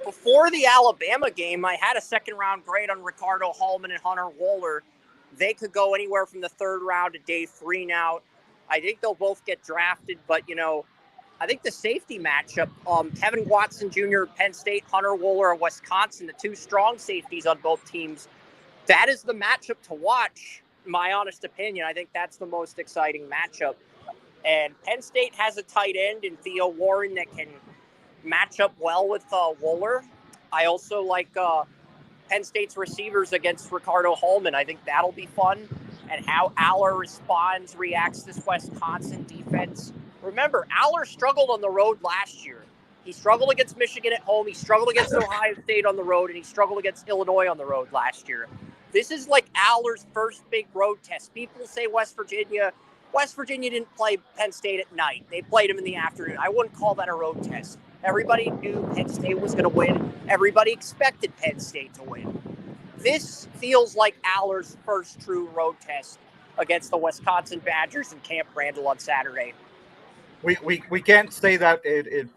before the Alabama game, I had a 2nd-round grade on Ricardo Hallman and Hunter Wohler. They could go anywhere from the 3rd round to day 3 now. I think they'll both get drafted, but, I think the safety matchup, Kevin Watson Jr., Penn State, Hunter Wohler, Wisconsin, the 2 strong safeties on both teams, that is the matchup to watch, in my honest opinion. I think that's the most exciting matchup. And Penn State has a tight end in Theo Warren that can match up well with Wohler. I also like Penn State's receivers against Ricardo Hallman. I think that'll be fun. And how Aller reacts to this Wisconsin defense. Remember, Aller struggled on the road last year. He struggled against Michigan at home. He struggled against Ohio State on the road. And he struggled against Illinois on the road last year. This is like Aller's first big road test. People say West Virginia. West Virginia didn't play Penn State at night. They played them in the afternoon. I wouldn't call that a road test. Everybody knew Penn State was going to win. Everybody expected Penn State to win. This feels like Aller's first true road test against the Wisconsin Badgers in Camp Randall on Saturday. We can't say that if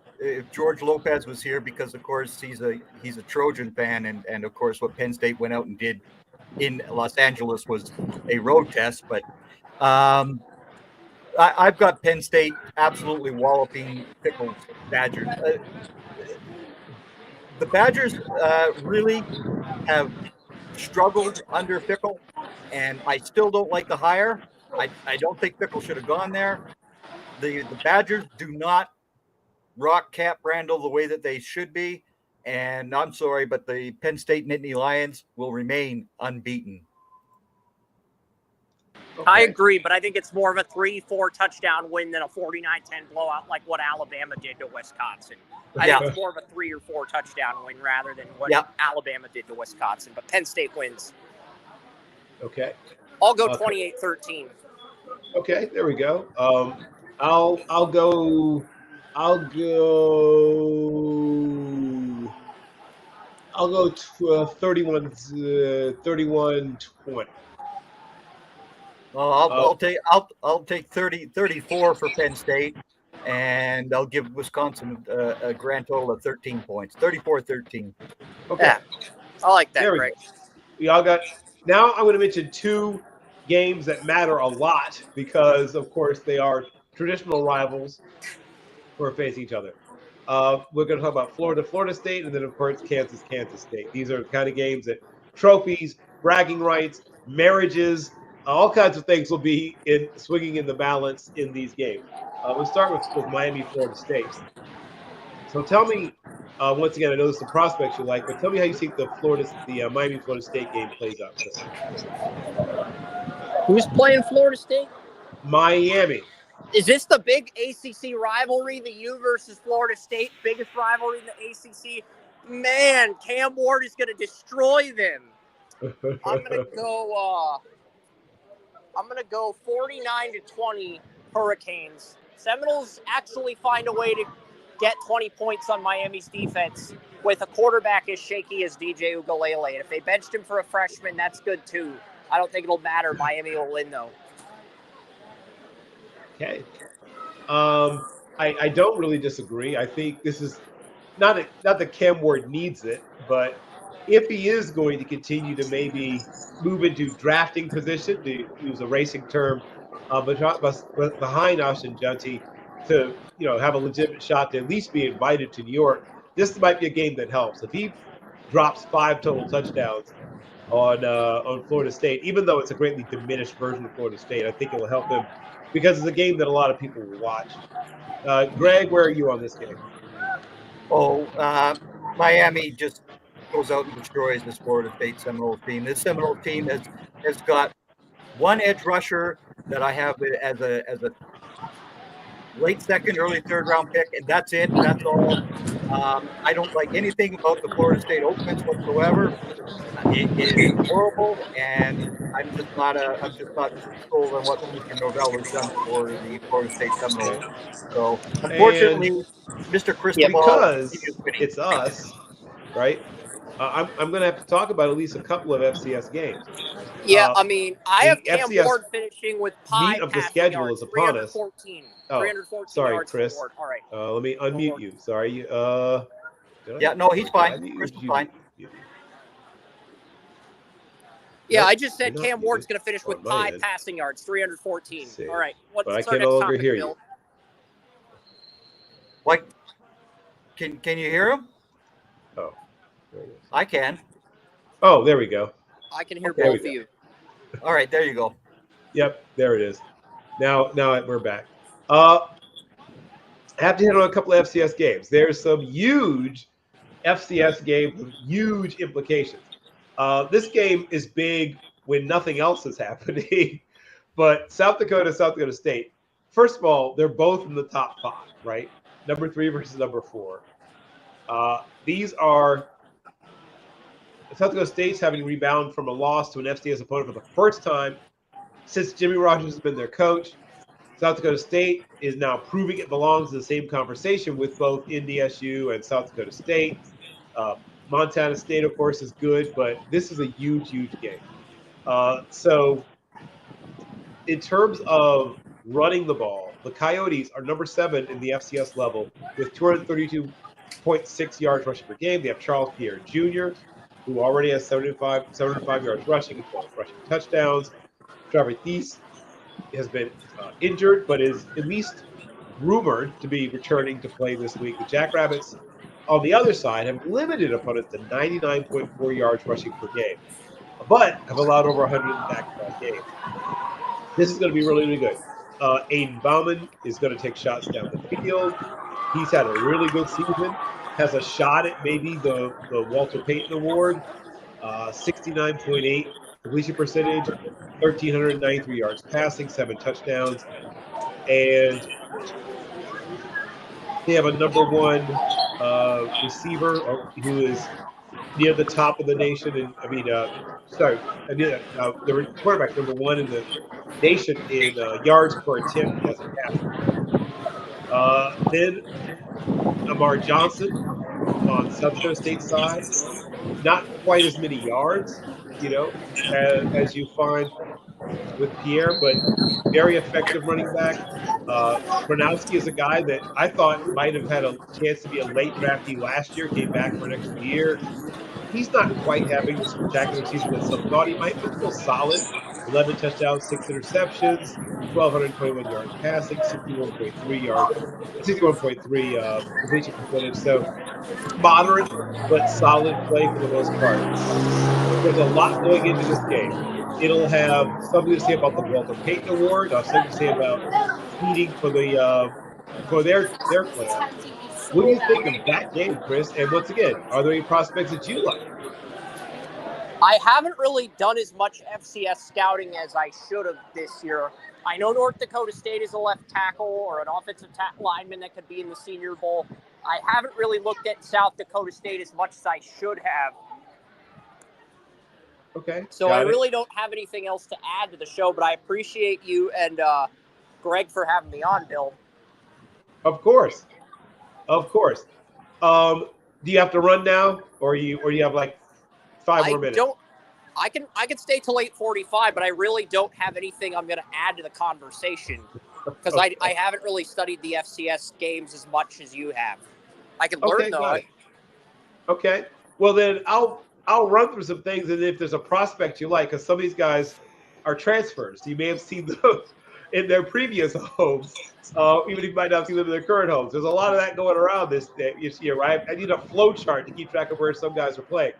George Lopez was here, because of course he's a Trojan fan, and of course what Penn State went out and did in Los Angeles was a road test. But I've got Penn State absolutely walloping Pickle's Badgers. The Badgers really have struggled under Fickle, and I still don't like the hire. I don't think Fickle should have gone there. The Badgers do not rock Cap Randall the way that they should be, and I'm sorry, but the Penn State Nittany Lions will remain unbeaten. Okay. I agree, but I think it's more of a 3-4 touchdown win than a 49-10 blowout like what Alabama did to Wisconsin. I think it's more of a 3 or 4 touchdown win rather than what Alabama did to Wisconsin, but Penn State wins. Okay. I'll go 28-13. Okay, there we go. I'll go 31-20. I'll take 34 for Penn State, and I'll give Wisconsin a grand total of 13 points. 34-13. Okay. Yeah, I like that, Greg. We all got. Now I'm going to mention 2 games that matter a lot because, of course, they are traditional rivals who are facing each other. We're going to talk about Florida State, and then, of course, Kansas State. These are the kind of games that trophies, bragging rights, marriages, all kinds of things will be swinging in the balance in these games. We'll start with Miami-Florida State. So tell me, once again, I know there's some prospects you like, but tell me how you think the Miami-Florida State game plays out. Who's playing Florida State? Miami. Is this the big ACC rivalry, the U versus Florida State, biggest rivalry in the ACC? Man, Cam Ward is going to destroy them. I'm going to go 49-20 Hurricanes. Seminoles actually find a way to get 20 points on Miami's defense with a quarterback as shaky as DJ Uiagalelei. And if they benched him for a freshman, that's good too. I don't think it'll matter. Miami will win though. Okay. I don't really disagree. I think this is not that Cam Ward needs it, but if he is going to continue to maybe move into drafting position, to use a racing term, behind Austin Junty to have a legitimate shot to at least be invited to New York, this might be a game that helps. If he drops 5 total touchdowns on Florida State, even though it's a greatly diminished version of Florida State, I think it will help him because it's a game that a lot of people will watch. Greg, where are you on this game? Miami just goes out and destroys this Florida State Seminoles team. This Seminoles team has got one edge rusher that I have as a late second, early third round pick, and that's it. That's all. I don't like anything about the Florida State offense whatsoever. It is horrible, and I'm just not sold on what Mr. Novell has done for the Florida State Seminoles. So, unfortunately, Mr. Cristobal, because it's us, right? I'm going to have to talk about at least a couple of FCS games. Yeah, I mean, I have Cam Ward finishing with meat of the schedule is upon us. 314 sorry, yards Chris. All right. Let me unmute you. Sorry. No, he's fine. Chris is fine. Yeah, I just said Cam Ward's going to finish with 5 passing yards, 314. All right. But I can no longer hear you. Like, can you hear him? Oh, I can. Oh, there we go. I can hear both of you. All right, there you go. Yep, there it is. Now we're back. I have to hit on a couple of FCS games. There's some huge FCS games with huge implications. This game is big when nothing else is happening, but South Dakota State, first of all, they're both in the top 5, right? Number 3 versus number 4. These are South Dakota State's having rebound from a loss to an FCS opponent for the first time since Jimmy Rogers has been their coach. South South Dakota State is now proving it belongs in the same conversation with both NDSU and South Dakota State. Montana State, of course, is good, but this is a huge, huge game. So in terms of running the ball, the Coyotes are number 7 in the FCS level with 232.6 yards rushing per game. They have Charles Pierre Jr., who already has 705 yards rushing and 12 rushing touchdowns. Trevor Thies has been injured, but is at least rumored to be returning to play this week. The Jackrabbits, on the other side, have limited opponents to 99.4 yards rushing per game, but have allowed over 100 in back-to-back games. This is going to be really, really good. Aiden Bauman is going to take shots down the field. He's had a really good season. Has a shot at maybe the Walter Payton Award. 69.8 completion percentage, 1,393 yards passing, 7 touchdowns, and they have a number 1 receiver who is near the top of the nation. And the quarterback number 1 in the nation in yards per attempt as a passer. Then Amar Johnson on South Dakota State side, not quite as many yards, as you find with Pierre, but very effective running back. Gronowski is a guy that I thought might have had a chance to be a late draftee last year, came back for an extra year. He's not quite having the spectacular season that some thought he might, but still solid. 11 touchdowns, 6 interceptions, 1,221 yards passing, 61.3 completion percentage. So moderate but solid play for the most part. There's a lot going into this game. It'll have something to say about the Walter Payton Award, something to say about seeding for their plan. What do you think of that game, Chris? And once again, are there any prospects that you like? I haven't really done as much FCS scouting as I should have this year. I know North Dakota State is a left tackle or an offensive lineman that could be in the Senior Bowl. I haven't really looked at South Dakota State as much as I should have. Okay. So I really don't have anything else to add to the show, but I appreciate you and Greg for having me on, Bill. Of course. Do you have to run now, or you have like 5 more minutes? I can stay till 8:45, but I really don't have anything I'm going to add to the conversation because Okay. I haven't really studied the FCS games as much as you have. I can learn though. Okay. Well, then I'll run through some things, and if there's a prospect you like, because some of these guys are transfers, you may have seen them in their previous homes, even if you might not have seen them in their current homes. There's a lot of that going around this year, right? I need a flow chart to keep track of where some guys are playing.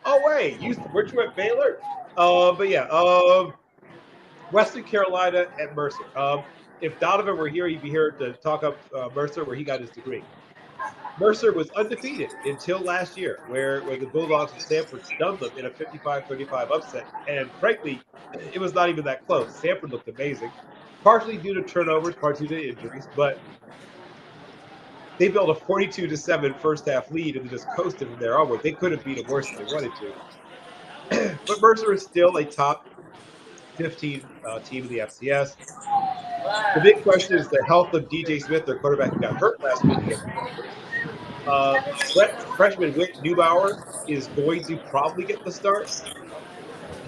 Oh, wait, weren't you at Baylor? Western Carolina at Mercer. If Donovan were here, he'd be here to talk up Mercer, where he got his degree. Mercer was undefeated until last year, where the Bulldogs of Stanford stunned them in a 55-35 upset. And frankly, it was not even that close. Stanford looked amazing, partially due to turnovers, partially due to injuries, but they built a 42-7 first-half lead and just coasted from there onward. They could have beat them worse if they wanted to. But Mercer is still a top 15 team in the FCS. The big question is the health of DJ Smith, their quarterback, who got hurt last week against freshman Whit Neubauer is going to probably get the start.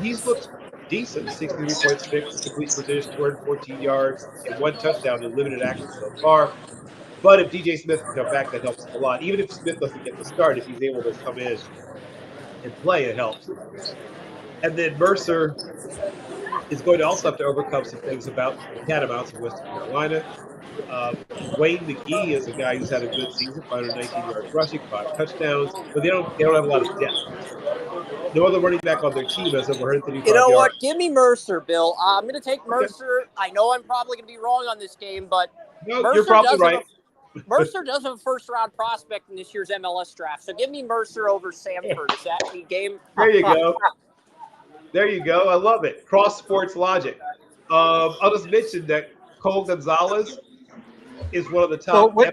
He's looked decent, 63.6 completion percentage, 214 yards, and 1 touchdown in limited action so far. But if DJ Smith can come back, that helps him a lot. Even if Smith doesn't get the start, if he's able to come in and play, it helps. And then Mercer is going to also have to overcome some things about the Catamounts of Western Carolina. Wayne McGee is a guy who's had a good season, 519 yards rushing, 5 touchdowns, but they don't have a lot of depth. No other running back on their team has over 135 yards. You know what? Give me Mercer, Bill. I'm going to take Mercer. Okay. I know I'm probably going to be wrong on this game, but no, you're probably right. Mercer does have a first-round prospect in this year's MLS draft, so give me Mercer over Samford. Is that the game? There you go. There you go. I love it. Cross sports logic. I'll just mention that Cole Gonzalez is one of the top. I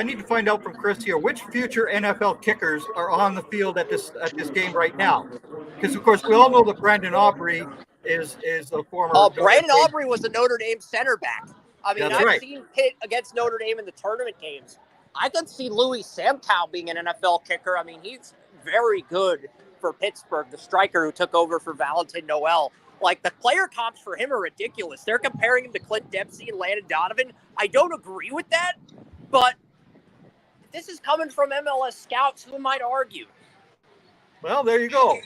need to find out from Chris here which future NFL kickers are on the field at this game right now, because of course we all know that Brandon Aubrey is a former. Brandon Aubrey was a Notre Dame center back. I mean, That's I've right. seen Pitt against Notre Dame in the tournament games. I could see Louis Samkow being an NFL kicker. I mean, he's very good for Pittsburgh, the striker who took over for Valentin Noel. Like, the player comps for him are ridiculous. They're comparing him to Clint Dempsey and Landon Donovan. I don't agree with that, but this is coming from MLS scouts who might argue. Well, there you go.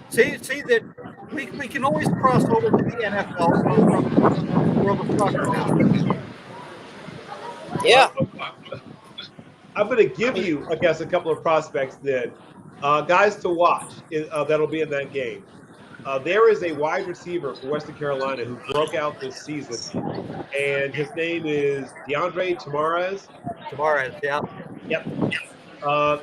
See that we can always cross over to the NFL from the world of soccer now. Yeah. I'm going to give you, I guess, a couple of prospects then. Guys to watch that'll be in that game. There is a wide receiver for Western Carolina who broke out this season, and his name is DeAndre Tamarez. Tavares, yeah. Yep.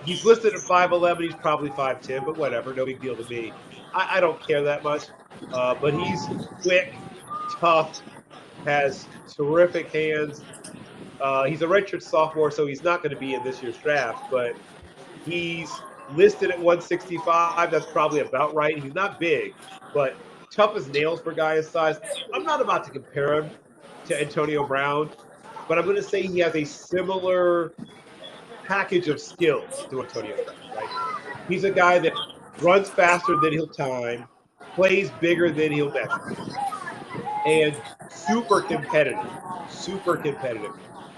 He's listed at 5'11". He's probably 5'10", but whatever. No big deal to me. I don't care that much. But he's quick, tough, has terrific hands. He's a redshirt sophomore, so he's not going to be in this year's draft, but he's listed at 165. That's probably about right. He's not big, but tough as nails for a guy his size. I'm not about to compare him to Antonio Brown, but I'm going to say he has a similar package of skills to Antonio Brown, right? He's a guy that runs faster than he'll time, plays bigger than he'll measure, and super competitive.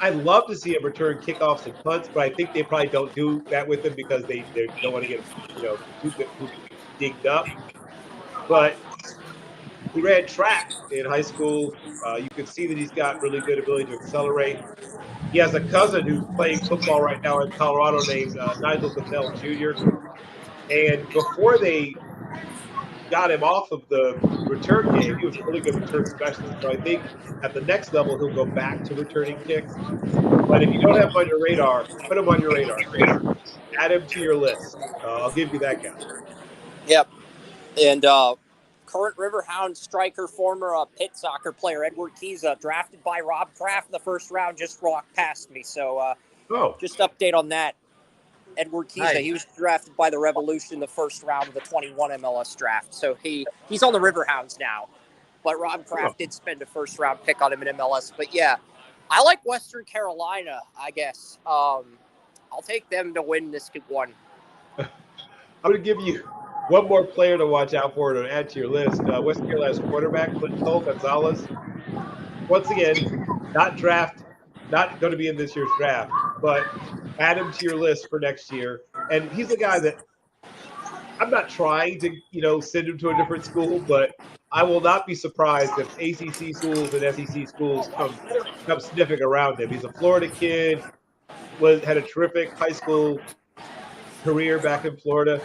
I'd love to see him return kickoffs and punts, but I think they probably don't do that with him because they don't want to get too digged up. But he ran track in high school. You can see that he's got really good ability to accelerate. He has a cousin who's playing football right now in Colorado named Nigel Patel Jr. And before they got him off of the return game, he was a really good return specialist. So I think at the next level, he'll go back to returning kicks. But if you don't have him on your radar, put him on your radar. Add him to your list. I'll give you that guy. Yep. And current Riverhound striker, former Pitt soccer player, Edward Kiza, drafted by Rob Kraft in the first round, just walked past me. So just update on that. Edward Kiza, Nice. He was drafted by the Revolution in the first round of the 21 MLS draft. So he's on the Riverhounds now. But Rob Kraft did spend a first-round pick on him in MLS. But, yeah, I like Western Carolina, I guess. I'll take them to win this one. I'm going to give you one more player to watch out for to add to your list. Western Carolina's quarterback, Cole Gonzalez. Once again, not going to be in this year's draft, but add him to your list for next year. And he's a guy that I'm not trying to, send him to a different school, but I will not be surprised if ACC schools and SEC schools come sniffing around him. He's a Florida kid, had a terrific high school career back in Florida.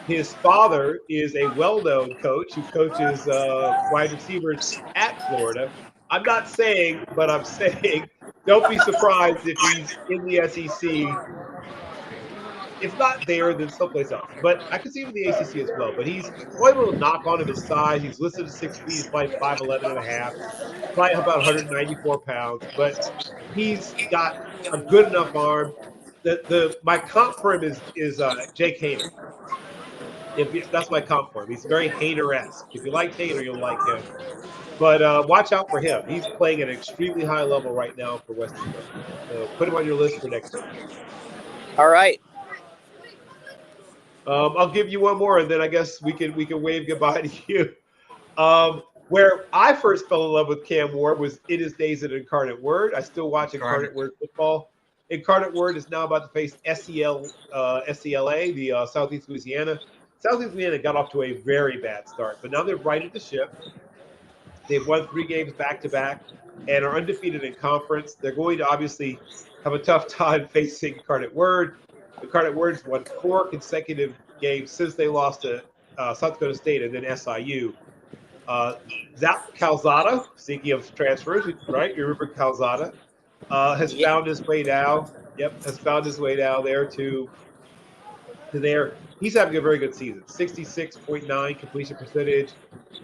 His father is a well-known coach who coaches wide receivers at Florida. I'm not saying, but I'm saying don't be surprised if he's in the SEC. If not there, then someplace else. But I could see him in the ACC as well. But he's only a little knock on him his size. He's listed at 6 feet. He's probably 5'11" and a half. Probably about 194 pounds. But he's got a good enough arm. My comp for him is Jake Haener. That's my comp for him. He's very Haener-esque. If you like Haener, you'll like him. But watch out for him. He's playing at an extremely high level right now for Western Carolina. So put him on your list for next year. All right. I'll give you one more, and then I guess we can wave goodbye to you. Where I first fell in love with Cam Ward was in his days at Incarnate Word. I still watch Incarnate Word football. Incarnate Word is now about to face SCLA, the Southeast Louisiana. Southeast Louisiana got off to a very bad start, but now they've righted the ship. They've won 3 games back-to-back and are undefeated in conference. They're going to obviously have a tough time facing Incarnate Word. Incarnate Word's won 4 consecutive games since they lost to South Dakota State and then SIU. Zach Calzada, speaking of transfers, right? You remember Calzada, has found his way down. Yep, has found his way down there to there. He's having a very good season. 66.9 completion percentage,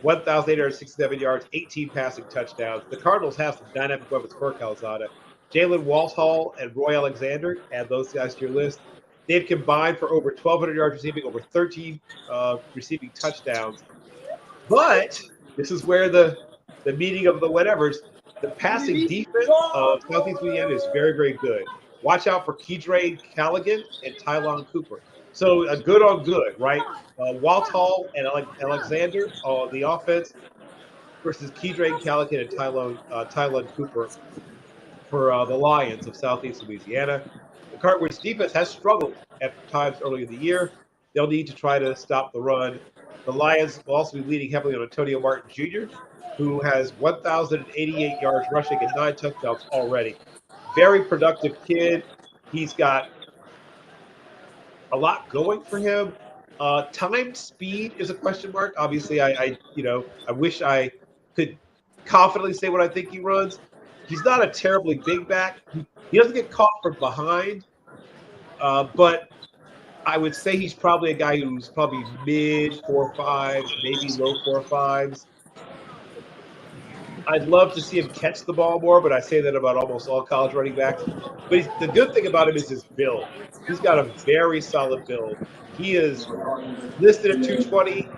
1,867 yards, 18 passing touchdowns. The Cardinals have some dynamic weapons for Calzada. Jalen Walshall and Roy Alexander, add those guys to your list. They've combined for over 1,200 yards receiving, over 13 receiving touchdowns. But this is where the meeting of the whatevers. The passing defense of Southeast Louisiana is very, very good. Watch out for Keydre Callaghan and Tylon Cooper. So a good on good, right? Walt Hall and Alexander on the offense versus Keydre Callaghan and Tylon Cooper for the Lions of Southeast Louisiana. The Cartwoods defense has struggled at times early in the year. They'll need to try to stop the run. The Lions will also be leaning heavily on Antonio Martin Jr., who has 1,088 yards rushing and 9 touchdowns already. Very productive kid. He's got a lot going for him. Time speed is a question mark. Obviously, I wish I could confidently say what I think he runs. He's not a terribly big back. He doesn't get caught from behind, but I would say he's probably a guy who's probably mid 4.5s, maybe low 4.5s. I'd love to see him catch the ball more, but I say that about almost all college running backs. But the good thing about him is his build. He's got a very solid build. He is listed at 220,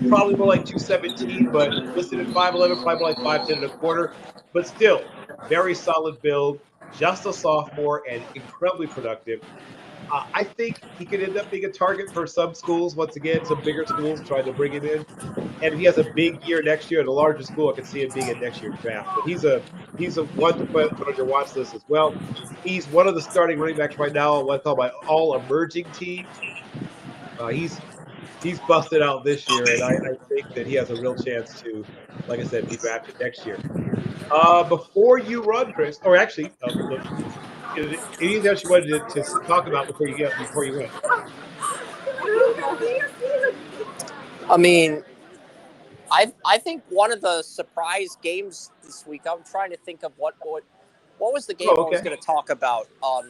probably more like 217, but listed at 5'11, probably more like 5'10 and a quarter. But still, very solid build, just a sophomore and incredibly productive. I think he could end up being a target for some schools, once again, some bigger schools trying to bring him in. And if he has a big year next year at a larger school, I could see him being in next year's draft. But he's a one to put on your watch list as well. He's one of the starting running backs right now on what I call my all emerging teams. He's busted out this year, and I think that he has a real chance to, like I said, be drafted next year. Before you run, Chris, or actually, anything else you wanted to talk about before you went? I mean, I think one of the surprise games this week. I'm trying to think of what was the game I was going to talk about on.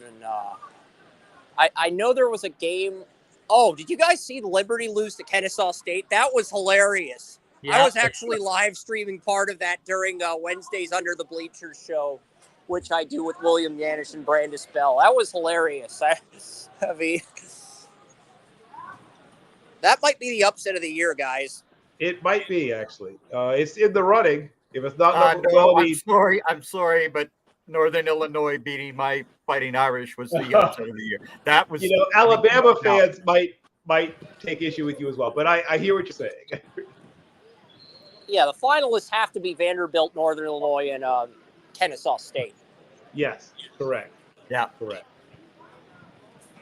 I know there was a game. Oh, did you guys see Liberty lose to Kennesaw State? That was hilarious. Yeah. I was actually live streaming part of that during Wednesday's Under the Bleachers show, which I do with William Yanish and Brandis Bell. That was hilarious. I mean, that might be the upset of the year, guys. It might be, actually. It's in the running. If it's not number quality. I'm sorry, but Northern Illinois beating my Fighting Irish was the upset of the year. That was, Alabama fans might take issue with you as well, but I hear what you're saying. Yeah, the finalists have to be Vanderbilt, Northern Illinois, and Kennesaw State. Yes, correct. Yeah, correct.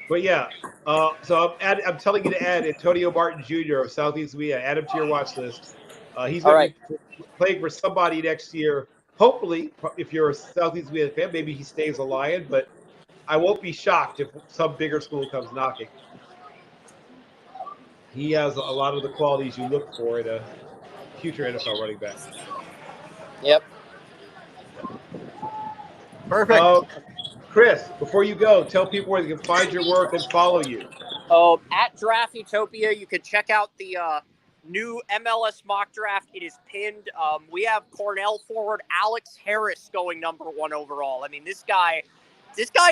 But yeah, so I'm telling you to add Antonio Martin Jr. of Southeast Louisiana. Add him to your watch list. He's going to be playing for somebody next year. Hopefully, if you're a Southeast Louisiana fan, maybe he stays a Lion, but I won't be shocked if some bigger school comes knocking. He has a lot of the qualities you look for in a future NFL running back. Yep. Perfect. Chris, before you go, tell people where they can find your work and follow you. At Draft Utopia, you can check out the new MLS mock draft. It is pinned. We have Cornell forward Alex Harris going number 1 overall. I mean, this guy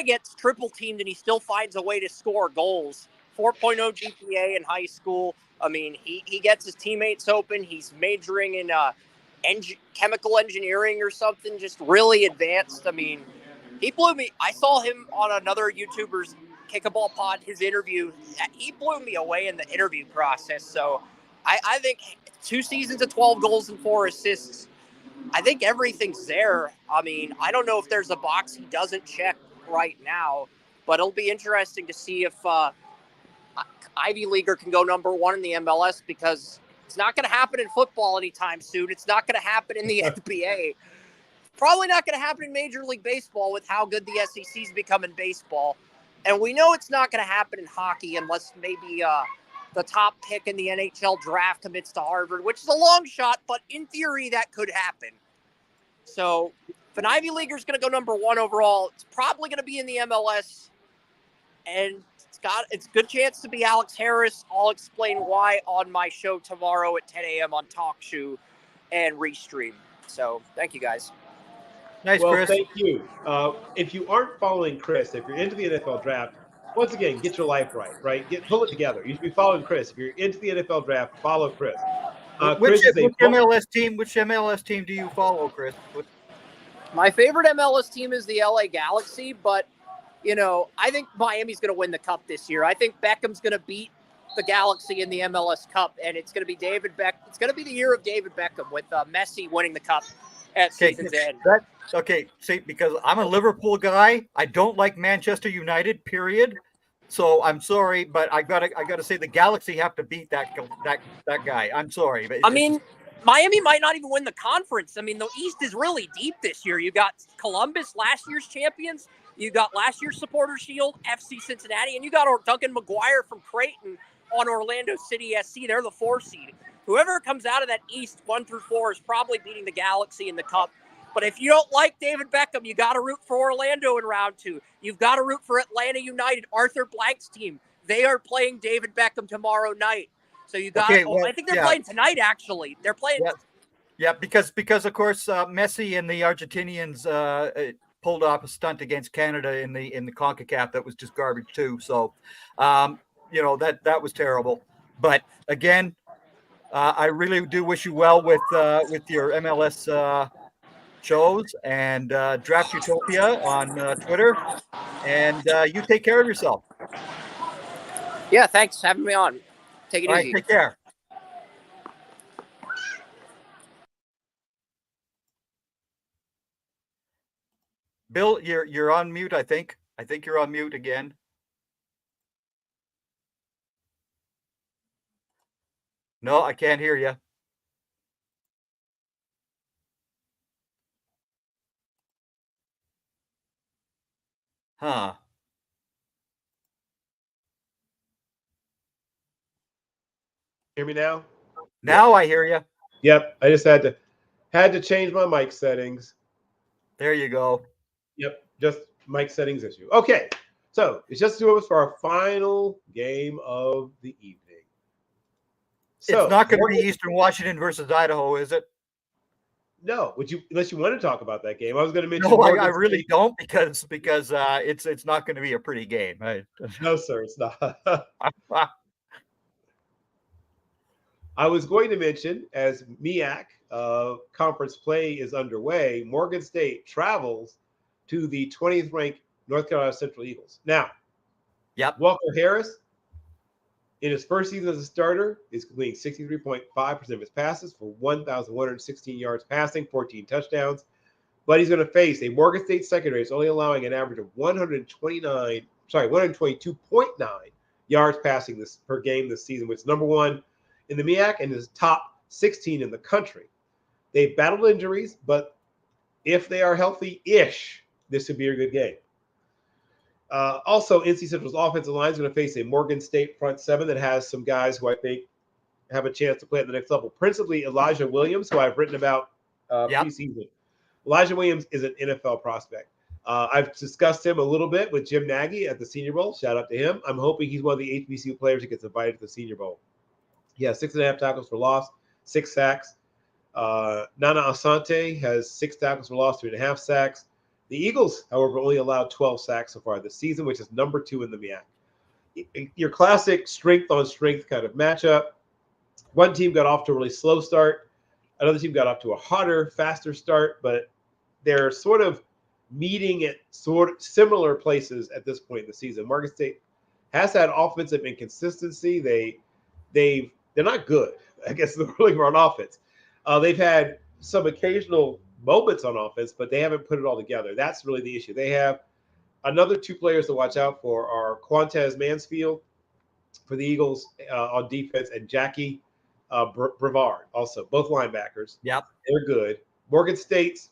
gets triple teamed and he still finds a way to score goals. 4.0 GPA in high school. I mean, he gets his teammates open. He's majoring in chemical engineering or something, just really advanced. I mean, he blew me. I saw him on another YouTuber's Kick a Ball Pod, his interview. He blew me away in the interview process. So I think 2 seasons of 12 goals and 4 assists. I think everything's there. I mean, I don't know if there's a box he doesn't check right now, but it'll be interesting to see if Ivy Leaguer can go number 1 in the MLS, because it's not going to happen in football anytime soon. It's not going to happen in the NBA. Probably not going to happen in Major League Baseball with how good the SEC's become in baseball. And we know it's not going to happen in hockey unless maybe the top pick in the NHL draft commits to Harvard, which is a long shot, but in theory that could happen. So if an Ivy Leaguer is going to go number 1 overall, it's probably going to be in the MLS. And it's a good chance to be Alex Harris. I'll explain why on my show tomorrow at 10 a.m. on TalkShoe and Restream. So thank you, guys. Nice, well, Chris. Thank you. If you aren't following Chris, if you're into the NFL draft, once again, get your life right? Pull it together. You should be following Chris. If you're into the NFL draft, follow Chris. Which Chris is a MLS team do you follow, Chris? My favorite MLS team is the LA Galaxy, but I think Miami's going to win the cup this year. I think Beckham's going to beat the Galaxy in the MLS Cup, and it's going to be It's going to be the year of David Beckham with Messi winning the cup at season's end. See, because I'm a Liverpool guy, I don't like Manchester United. Period. So I'm sorry, but I gotta say the Galaxy have to beat that guy. I'm sorry, but Miami might not even win the conference. I mean, the East is really deep this year. You got Columbus, last year's champions. You got last year's Supporters Shield, FC Cincinnati, and you got Duncan McGuire from Creighton on Orlando City SC. They're the 4 seed. Whoever comes out of that East 1 through 4 is probably beating the Galaxy in the Cup. But if you don't like David Beckham, you got to root for Orlando in round 2. You've got to root for Atlanta United, Arthur Blank's team. They are playing David Beckham tomorrow night. So you got. I think they're playing tonight. Actually, they're playing. Yeah, because of course Messi and the Argentinians pulled off a stunt against Canada in the CONCACAF that was just garbage too. So, that was terrible. But again, I really do wish you well with your MLS shows and Draft Utopia on Twitter. And you take care of yourself. Yeah, thanks for having me on. Take it easy. All right, take care. Bill, you're on mute, I think. I think you're on mute again. No, I can't hear you. Huh. Hear me now? Now I hear you. Yep. I just had to change my mic settings. There you go. Yep. Just mic settings issue. Okay. So it's just 2 of us for our final game of the evening. So it's not going to be Eastern Washington versus Idaho, is it? No. Unless you want to talk about that game? I was going to mention. No, I really don't because it's not going to be a pretty game. No, sir, it's not. I was going to mention, as MEAC conference play is underway, Morgan State travels to the 20th ranked North Carolina Central Eagles. Now, Walker Harris, in his first season as a starter, is completing 63.5% of his passes for 1,116 yards passing, 14 touchdowns. But he's going to face a Morgan State secondary that's only allowing an average of 122.9 yards passing per game this season, which is number 1 in the MEAC and is top 16 in the country. They've battled injuries, but if they are healthy-ish, this would be a good game. Also, NC Central's offensive line is going to face a Morgan State front 7 that has some guys who I think have a chance to play at the next level, principally Elijah Williams, who I've written about preseason. Elijah Williams is an NFL prospect. I've discussed him a little bit with Jim Nagy at the Senior Bowl. Shout out to him. I'm hoping he's one of the HBCU players that gets invited to the Senior Bowl. He has 6.5 tackles for loss, 6 sacks. Nana Asante has 6 tackles for loss, 3.5 sacks. The Eagles, however, only allowed 12 sacks so far this season, which is number 2 in the MEAC. Your classic strength-on-strength kind of matchup. One team got off to a really slow start. Another team got off to a hotter, faster start, but they're sort of meeting at similar places at this point in the season. Morgan State has had offensive inconsistency. They're not good, I guess, they're really on offense. They've had some occasional moments on offense, but they haven't put it all together. That's really the issue. They have another 2 players to watch out for are Quantez Mansfield for the Eagles on defense and Jackie Brevard, also both linebackers. Yep, they're good. Morgan State's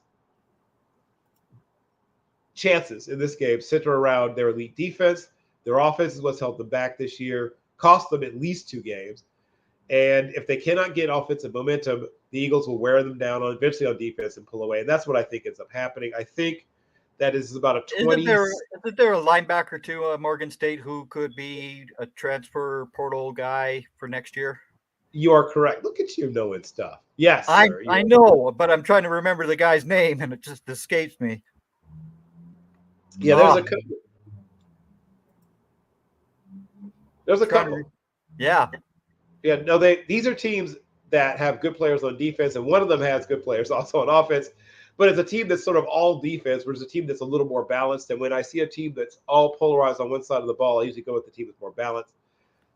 chances in this game center around their elite defense. Their offense is what's held them back this year, cost them at least 2 games. And if they cannot get offensive momentum, the Eagles will wear them down eventually on defense and pull away. And that's what I think ends up happening. I think that is about a 20. Isn't there a linebacker to Morgan State who could be a transfer portal guy for next year? You are correct. Look at you knowing stuff. Yes, sir. I know, but I'm trying to remember the guy's name and it just escapes me. Yeah, there's a couple. There's a couple. Yeah. Yeah, no, these are teams that have good players on defense, and one of them has good players also on offense. But it's a team that's sort of all defense, whereas a team that's a little more balanced. And when I see a team that's all polarized on one side of the ball, I usually go with the team that's more balanced.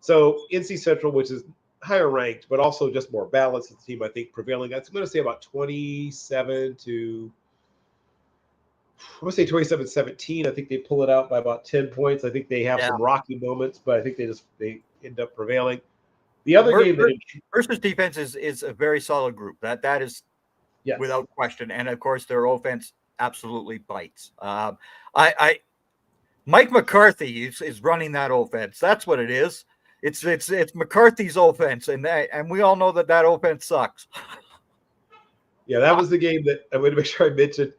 So NC Central, which is higher ranked, but also just more balanced, is the team I think prevailing. I'm going to say about 27-17. I think they pull it out by about 10 points. I think they have some rocky moments, but I think they end up prevailing. The other game that Mercer's defense is a very solid group. That is without question, and of course their offense absolutely bites. Mike McCarthy is running that offense. That's what it is. It's McCarthy's offense, and we all know that offense sucks. Yeah, that was the game that I wanted to make sure I mentioned.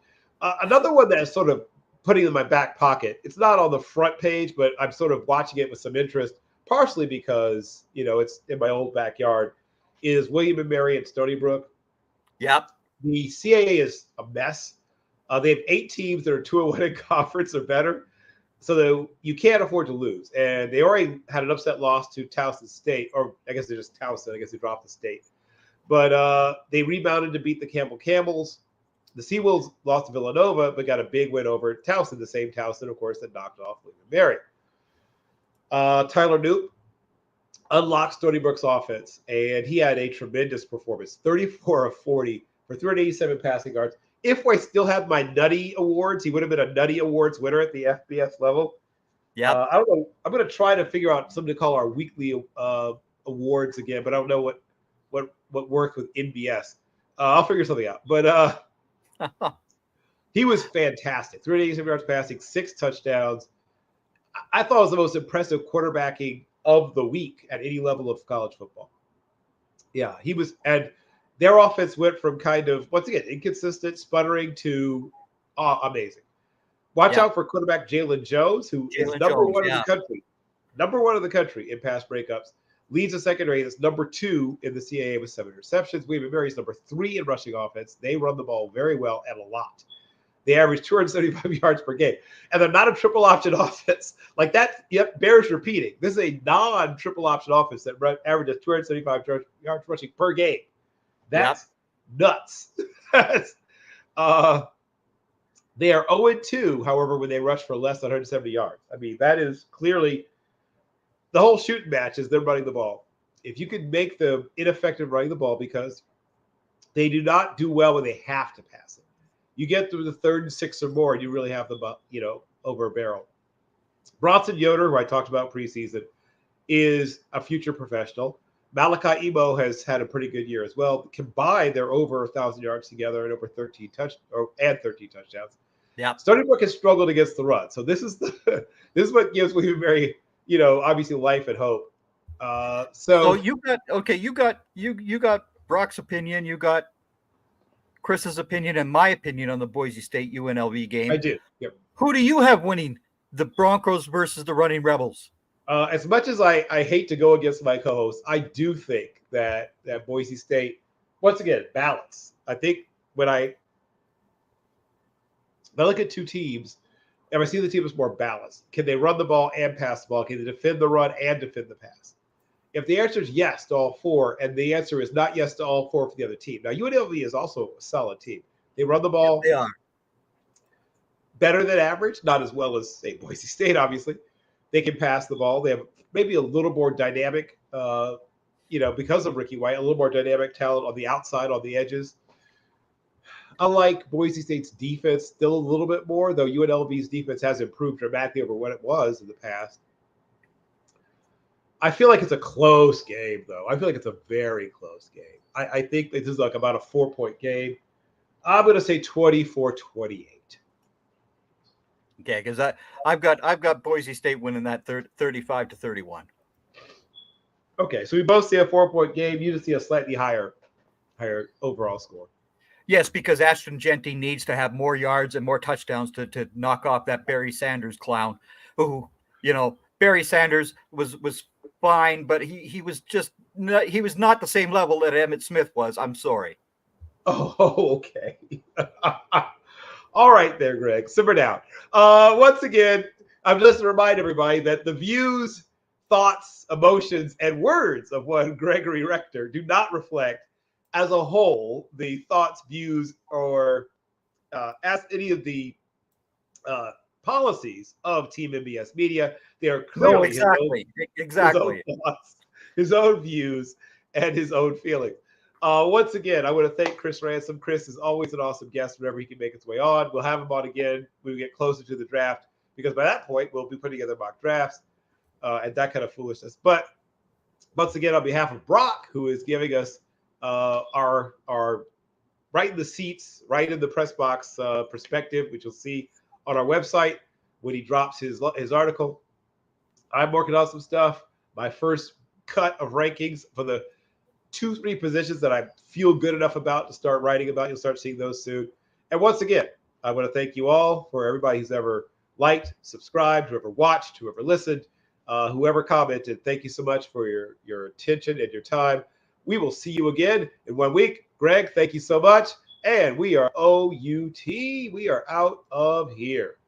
Another one that's sort of putting in my back pocket. It's not on the front page, but I'm sort of watching it with some interest, partially because it's in my old backyard. Is William and Mary and Stony Brook? Yep. The CAA is a mess. They have 8 teams that are 2-1 in conference or better. So you can't afford to lose. And they already had an upset loss to Towson State, or I guess they're just Towson. I guess they dropped the state. But they rebounded to beat the Campbell Camels. The Seawolves lost to Villanova, but got a big win over Towson, the same Towson, of course, that knocked off William and Mary. Tyler Knoop unlocked Stony Brook's offense, and he had a tremendous performance, 34 of 40 for 387 passing yards. If I still had my Nutty Awards, he would have been a Nutty Awards winner at the FBS level. Yeah. I don't know. I'm going to try to figure out something to call our weekly awards again, but I don't know what works with NBS. I'll figure something out. But he was fantastic. 387 yards passing, 6 touchdowns. I thought it was the most impressive quarterbacking of the week at any level of college football. Yeah, he was. And their offense went from kind of, once again, inconsistent, sputtering to amazing. Watch out for quarterback Jalen Jones, who is number one in the country. Number one in the country in pass breakups. Leads the secondary. That's number 2 in the CAA with 7 interceptions. William and Mary's number 3 in rushing offense. They run the ball very well and a lot. They average 275 yards per game. And they're not a triple option offense. Like that, bears repeating. This is a non-triple option offense that averages 275 yards rushing per game. That's nuts. They are 0-2, however, when they rush for less than 170 yards. I mean, that is clearly the whole shooting match is them running the ball. If you can make them ineffective running the ball because they do not do well when they have to pass it. You get through the 3rd and 6 or more, and you really have them over a barrel. Bronson Yoder, who I talked about preseason, is a future professional. Malachi Emo has had a pretty good year as well. Combined, they're over 1,000 yards together and over 13 touchdowns. Yeah. Stony Brook has struggled against the run, so this is what gives William Mary, obviously life and hope. So you got Brock's opinion, you got Chris's opinion, and my opinion on the Boise State UNLV game. I do. Yep. Who do you have winning the Broncos versus the Running Rebels? As much as I hate to go against my co-host, I do think that Boise State, once again, balance. I think when I look at 2 teams, and I see the team is more balanced. Can they run the ball and pass the ball? Can they defend the run and defend the pass? If the answer is yes to all 4, and the answer is not yes to all 4 for the other team. Now, UNLV is also a solid team. They run the ball. Yes, they are. Better than average, not as well as, say, Boise State, obviously. They can pass the ball. They have maybe a little more dynamic, because of Ricky White, a little more dynamic talent on the outside, on the edges. Unlike Boise State's defense, still a little bit more, though UNLV's defense has improved dramatically over what it was in the past. I feel like it's a close game, though. I feel like it's a very close game. I think this is like about a 4-point game. I'm going to say 24-28. Okay, because I've got Boise State winning that 35-31. Okay, so we both see a 4-point game. You just see a slightly higher overall score. Yes, because Ashton Genty needs to have more yards and more touchdowns to knock off that Barry Sanders clown. Who, Barry Sanders was fine, but he was not the same level that Emmitt Smith was. I'm sorry. Oh, okay. All right there, Greg. Simmer down. Once again, I'm just to remind everybody that the views, thoughts, emotions, and words of one Gregory Rector do not reflect as a whole, the thoughts, views, or ask any of the policies of Team MBS Media. They are No, clearly his exactly. own thoughts, his own views, and his own feelings. Once again, I want to thank Chris Ransom. Chris is always an awesome guest whenever he can make his way on. We'll have him on again when we get closer to the draft, because by that point, we'll be putting together mock drafts and that kind of foolishness. But once again, on behalf of Brock, who is giving us our right in the seats, right in the press box perspective, which you'll see on our website when he drops his article. I'm working on some stuff. My first cut of rankings for the 2-3 positions that I feel good enough about to start writing about. You'll start seeing those soon. And once again, I want to thank you all for everybody who's ever liked, subscribed, whoever watched, whoever listened, whoever commented. Thank you so much for your attention and your time. We will see you again in 1 week. Greg, thank you so much. And we are OUT. We are out of here.